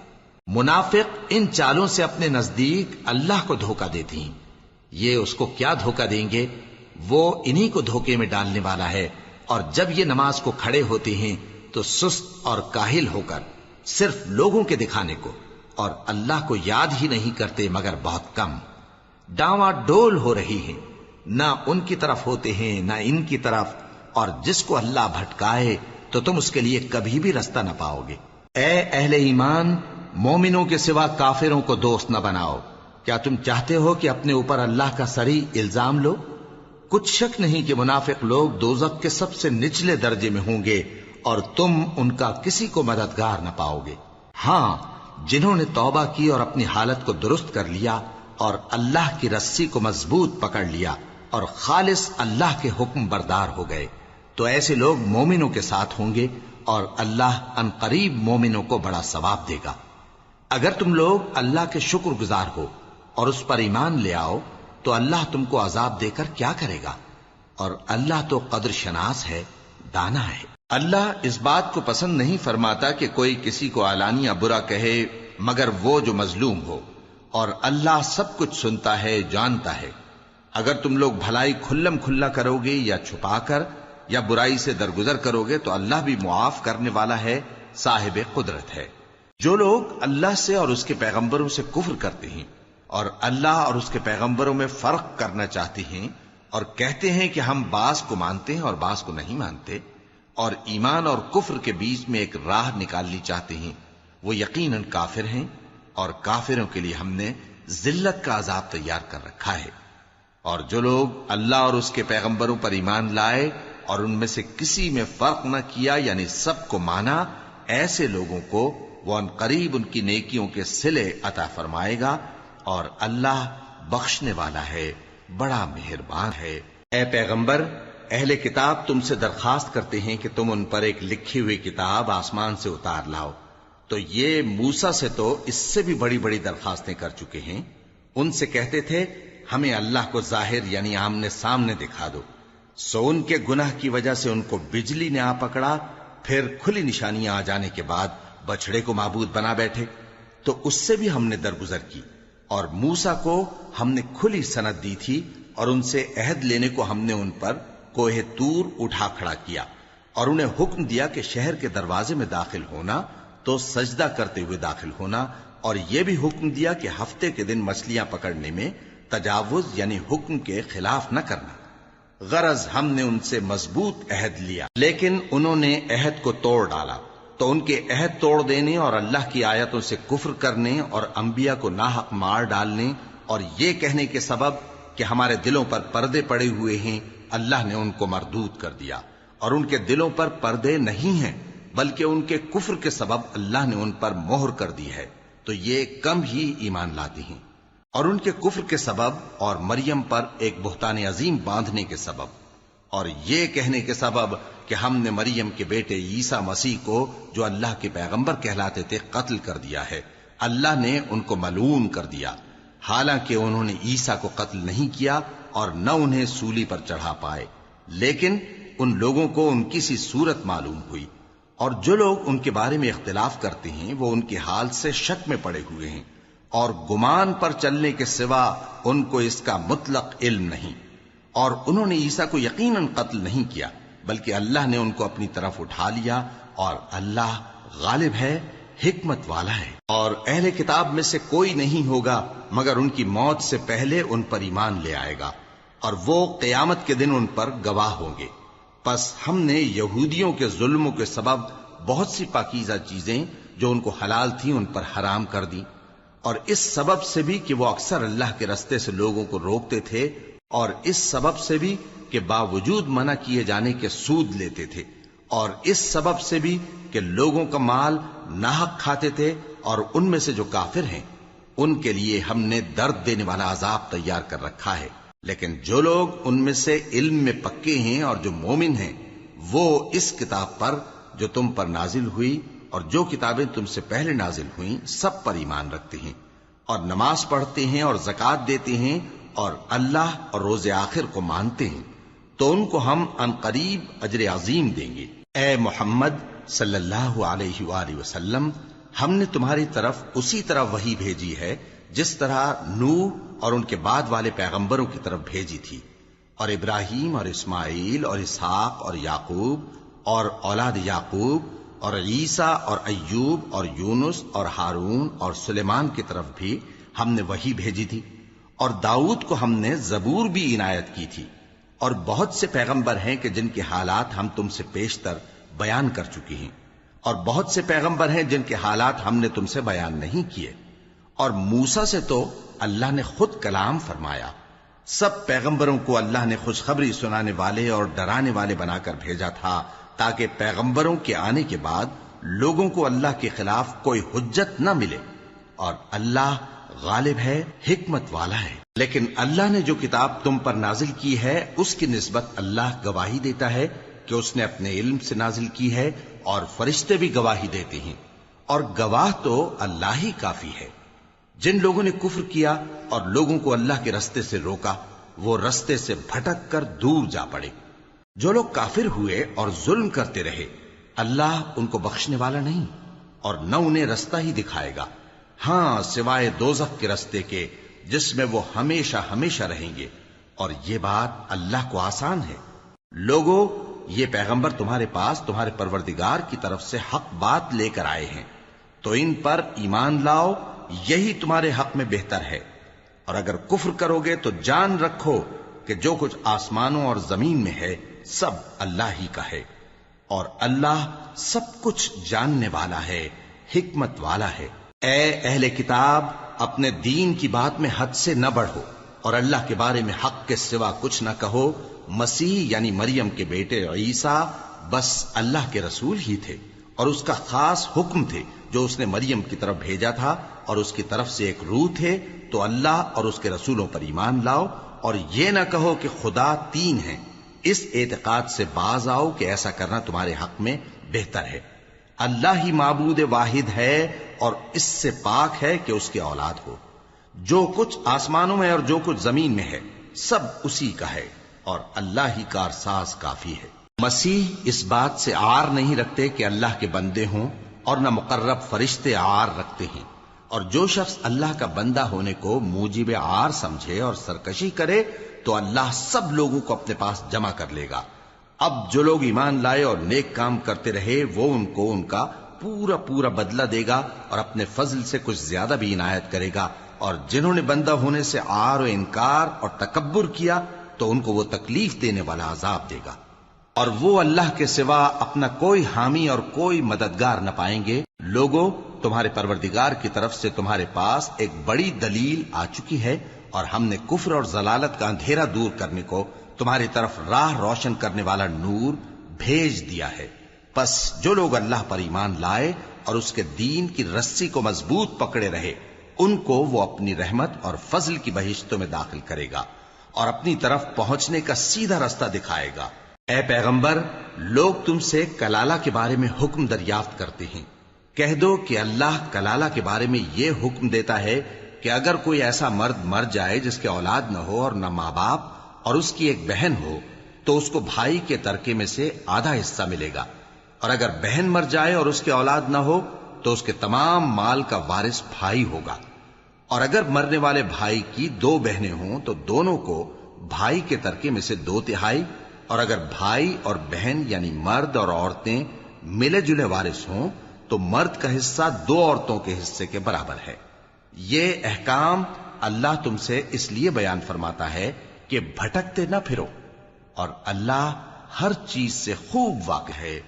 منافق ان چالوں سے اپنے نزدیک اللہ کو دھوکہ دیتی ہیں۔ یہ اس کو کیا دھوکہ دیں گے؟ وہ انہی کو دھوکے میں ڈالنے والا ہے۔ اور جب یہ نماز کو کھڑے ہوتے ہیں تو سست اور کاہل ہو کر صرف لوگوں کے دکھانے کو، اور اللہ کو یاد ہی نہیں کرتے مگر بہت کم۔ ڈاواں ڈول ہو رہی ہیں، نہ ان کی طرف ہوتے ہیں نہ ان کی طرف، اور جس کو اللہ بھٹکائے تو تم اس کے لیے کبھی بھی رستہ نہ پاؤ گے۔ اے اہل ایمان، مومنوں کے سوا کافروں کو دوست نہ بناؤ۔ کیا تم چاہتے ہو کہ اپنے اوپر اللہ کا صریح الزام لو؟ کچھ شک نہیں کہ منافق لوگ دوزخ کے سب سے نچلے درجے میں ہوں گے، اور تم ان کا کسی کو مددگار نہ پاؤ گے۔ ہاں، جنہوں نے توبہ کی اور اپنی حالت کو درست کر لیا اور اللہ کی رسی کو مضبوط پکڑ لیا اور خالص اللہ کے حکم بردار ہو گئے، تو ایسے لوگ مومنوں کے ساتھ ہوں گے، اور اللہ ان قریب مومنوں کو بڑا ثواب دے گا۔ اگر تم لوگ اللہ کے شکر گزار ہو اور اس پر ایمان لے آؤ تو اللہ تم کو عذاب دے کر کیا کرے گا؟ اور اللہ تو قدر شناس ہے، دانا ہے۔ اللہ اس بات کو پسند نہیں فرماتا کہ کوئی کسی کو علانیہ برا کہے مگر وہ جو مظلوم ہو، اور اللہ سب کچھ سنتا ہے، جانتا ہے۔ اگر تم لوگ بھلائی کھلم کھلا کرو گے یا چھپا کر یا برائی سے درگزر کرو گے تو اللہ بھی معاف کرنے والا ہے، صاحب قدرت ہے۔ جو لوگ اللہ سے اور اس کے پیغمبروں سے کفر کرتے ہیں اور اللہ اور اس کے پیغمبروں میں فرق کرنا چاہتے ہیں اور کہتے ہیں کہ ہم بعض کو مانتے ہیں اور بعض کو نہیں مانتے، اور ایمان اور کفر کے بیچ میں ایک راہ نکالنی چاہتے ہیں، وہ یقیناً کافر ہیں، اور کافروں کے لیے ہم نے ذلت کا عذاب تیار کر رکھا ہے۔ اور جو لوگ اللہ اور اس کے پیغمبروں پر ایمان لائے اور ان میں سے کسی میں فرق نہ کیا یعنی سب کو مانا، ایسے لوگوں کو وہ ان قریب ان کی نیکیوں کے صلے عطا فرمائے گا، اور اللہ بخشنے والا ہے، بڑا مہربان ہے۔ اے پیغمبر، اہل کتاب تم سے درخواست کرتے ہیں کہ تم ان پر ایک لکھی ہوئی کتاب آسمان سے اتار لاؤ، تو یہ موسیٰ سے تو اس سے بھی بڑی بڑی درخواستیں کر چکے ہیں۔ ان سے کہتے تھے ہمیں اللہ کو ظاہر یعنی آمنے سامنے دکھا دو، سو ان کے گناہ کی وجہ سے ان کو بجلی نے آ پکڑا، پھر کھلی نشانیاں آ جانے کے بعد بچڑے کو معبود بنا بیٹھے، تو اس سے بھی ہم نے درگزر کی۔ اور موسیٰ کو ہم نے کھلی سند دی تھی، اور ان سے عہد لینے کو ہم نے ان پر کوہ طور اٹھا کھڑا کیا، اور انہیں حکم دیا کہ شہر کے دروازے میں داخل ہونا تو سجدہ کرتے ہوئے داخل ہونا، اور یہ بھی حکم دیا کہ ہفتے کے دن مچھلیاں پکڑنے میں تجاوز یعنی حکم کے خلاف نہ کرنا۔ غرض ہم نے ان سے مضبوط عہد لیا، لیکن انہوں نے عہد کو توڑ ڈالا، تو ان کے عہد توڑ دینے اور اللہ کی آیتوں سے کفر کرنے اور انبیاء کو ناحق مار ڈالنے اور یہ کہنے کے سبب کہ ہمارے دلوں پر پردے پڑے ہوئے ہیں، اللہ نے ان کو مردود کر دیا، اور ان کے دلوں پر پردے نہیں ہیں بلکہ ان کے کفر کے سبب اللہ نے ان پر مہر کر دی ہے، تو یہ کم ہی ایمان لاتے ہیں۔ اور ان کے کفر کے سبب اور مریم پر ایک بہتان عظیم باندھنے کے سبب اور یہ کہنے کے سبب کہ ہم نے مریم کے بیٹے عیسیٰ مسیح کو جو اللہ کے پیغمبر کہلاتے تھے قتل کر دیا ہے، اللہ نے ان کو ملعون کر دیا، حالانکہ انہوں نے عیسیٰ کو قتل نہیں کیا اور نہ انہیں سولی پر چڑھا پائے، لیکن ان لوگوں کو ان کی سی صورت معلوم ہوئی، اور جو لوگ ان کے بارے میں اختلاف کرتے ہیں وہ ان کے حال سے شک میں پڑے ہوئے ہیں، اور گمان پر چلنے کے سوا ان کو اس کا مطلق علم نہیں، اور انہوں نے عیسیٰ کو یقیناً قتل نہیں کیا بلکہ اللہ نے ان کو اپنی طرف اٹھا لیا، اور اللہ غالب ہے، حکمت والا ہے۔ اور اہل کتاب میں سے کوئی نہیں ہوگا مگر ان کی موت سے پہلے ان پر ایمان لے آئے گا، اور وہ قیامت کے دن ان پر گواہ ہوں گے۔ پس ہم نے یہودیوں کے ظلموں کے سبب بہت سی پاکیزہ چیزیں جو ان کو حلال تھیں ان پر حرام کر دیں، اور اس سبب سے بھی کہ وہ اکثر اللہ کے رستے سے لوگوں کو روکتے تھے، اور اس سبب سے بھی کہ باوجود منع کیے جانے کے سود لیتے تھے، اور اس سبب سے بھی کہ لوگوں کا مال ناحق کھاتے تھے، اور ان میں سے جو کافر ہیں ان کے لیے ہم نے درد دینے والا عذاب تیار کر رکھا ہے۔ لیکن جو لوگ ان میں سے علم میں پکے ہیں اور جو مومن ہیں وہ اس کتاب پر جو تم پر نازل ہوئی اور جو کتابیں تم سے پہلے نازل ہوئیں سب پر ایمان رکھتے ہیں، اور نماز پڑھتے ہیں اور زکوٰۃ دیتے ہیں، اور اللہ اور روز آخر کو مانتے ہیں، تو ان کو ہم عنقریب اجر عظیم دیں گے۔ اے محمد صلی اللہ علیہ وآلہ وسلم، ہم نے تمہاری طرف اسی طرح وحی بھیجی ہے جس طرح نوح اور ان کے بعد والے پیغمبروں کی طرف بھیجی تھی، اور ابراہیم اور اسماعیل اور اسحاق اور یعقوب اور اولاد یعقوب اور عیسیٰ اور ایوب اور یونس اور ہارون اور سلیمان کی طرف بھی ہم نے وحی بھیجی تھی، اور داؤد کو ہم نے زبور بھی عنایت کی تھی، اور بہت سے پیغمبر ہیں کہ جن کے حالات ہم تم سے پیشتر بیان کر چکے ہیں، اور بہت سے پیغمبر ہیں جن کے حالات ہم نے تم سے بیان نہیں کیے، اور موسیٰ سے تو اللہ نے خود کلام فرمایا۔ سب پیغمبروں کو اللہ نے خوشخبری سنانے والے اور ڈرانے والے بنا کر بھیجا تھا تاکہ پیغمبروں کے آنے کے بعد لوگوں کو اللہ کے خلاف کوئی حجت نہ ملے، اور اللہ غالب ہے، حکمت والا ہے۔ لیکن اللہ نے جو کتاب تم پر نازل کی ہے اس کی نسبت اللہ گواہی دیتا ہے کہ اس نے اپنے علم سے نازل کی ہے، اور فرشتے بھی گواہی دیتے ہیں، اور گواہ تو اللہ ہی کافی ہے۔ جن لوگوں نے کفر کیا اور لوگوں کو اللہ کے رستے سے روکا وہ رستے سے بھٹک کر دور جا پڑے۔ جو لوگ کافر ہوئے اور ظلم کرتے رہے اللہ ان کو بخشنے والا نہیں، اور نہ انہیں رستہ ہی دکھائے گا، ہاں سوائے دوزخ کے رستے کے جس میں وہ ہمیشہ ہمیشہ رہیں گے، اور یہ بات اللہ کو آسان ہے۔ لوگو، یہ پیغمبر تمہارے پاس تمہارے پروردگار کی طرف سے حق بات لے کر آئے ہیں، تو ان پر ایمان لاؤ، یہی تمہارے حق میں بہتر ہے، اور اگر کفر کرو گے تو جان رکھو کہ جو کچھ آسمانوں اور زمین میں ہے سب اللہ ہی کا ہے، اور اللہ سب کچھ جاننے والا ہے، حکمت والا ہے۔ اے اہل کتاب، اپنے دین کی بات میں حد سے نہ بڑھو، اور اللہ کے بارے میں حق کے سوا کچھ نہ کہو۔ مسیح یعنی مریم کے بیٹے عیسیٰ بس اللہ کے رسول ہی تھے، اور اس کا خاص حکم تھے جو اس نے مریم کی طرف بھیجا تھا، اور اس کی طرف سے ایک روح تھے، تو اللہ اور اس کے رسولوں پر ایمان لاؤ، اور یہ نہ کہو کہ خدا تین ہیں، اس اعتقاد سے باز آؤ کہ ایسا کرنا تمہارے حق میں بہتر ہے۔ اللہ ہی معبود واحد ہے، اور اس سے پاک ہے کہ اس کی اولاد ہو۔ جو کچھ آسمانوں میں اور جو کچھ زمین میں ہے سب اسی کا ہے، اور اللہ ہی کارساز کافی ہے۔ مسیح اس بات سے عار نہیں رکھتے کہ اللہ کے بندے ہوں، اور نہ مقرب فرشتے عار رکھتے ہیں، اور جو شخص اللہ کا بندہ ہونے کو موجب عار سمجھے اور سرکشی کرے تو اللہ سب لوگوں کو اپنے پاس جمع کر لے گا۔ اب جو لوگ ایمان لائے اور نیک کام کرتے رہے وہ ان کو ان کا پورا پورا بدلہ دے گا، اور اپنے فضل سے کچھ زیادہ بھی عنایت کرے گا، اور جنہوں نے بندہ ہونے سے عار و انکار اور تکبر کیا تو ان کو وہ تکلیف دینے والا عذاب دے گا، اور وہ اللہ کے سوا اپنا کوئی حامی اور کوئی مددگار نہ پائیں گے۔ لوگوں، تمہارے پروردگار کی طرف سے تمہارے پاس ایک بڑی دلیل آ چکی ہے، اور ہم نے کفر اور ضلالت کا اندھیرا دور کرنے کو تمہاری طرف راہ روشن کرنے والا نور بھیج دیا ہے۔ پس جو لوگ اللہ پر ایمان لائے اور اس کے دین کی رسی کو مضبوط پکڑے رہے ان کو وہ اپنی رحمت اور فضل کی بہشتوں میں داخل کرے گا، اور اپنی طرف پہنچنے کا سیدھا راستہ دکھائے گا۔ اے پیغمبر، لوگ تم سے کلالہ کے بارے میں حکم دریافت کرتے ہیں کہہ دو کہ اللہ کلالہ کے بارے میں یہ حکم دیتا ہے کہ اگر کوئی ایسا مرد مر جائے جس کے اولاد نہ ہو اور نہ ماں باپ اور اس کی ایک بہن ہو تو اس کو بھائی کے ترکے میں سے آدھا حصہ ملے گا، اور اگر بہن مر جائے اور اس کے اولاد نہ ہو تو اس کے تمام مال کا وارث بھائی ہوگا، اور اگر مرنے والے بھائی کی 2 بہنیں ہوں تو دونوں کو بھائی کے ترکے میں سے 2/3، اور اگر بھائی اور بہن یعنی مرد اور عورتیں ملے جلے وارث ہوں تو مرد کا حصہ 2 عورتوں کے حصے کے برابر ہے۔ یہ احکام اللہ تم سے اس لیے بیان فرماتا ہے کہ بھٹکتے نہ پھرو، اور اللہ ہر چیز سے خوب واقف ہے۔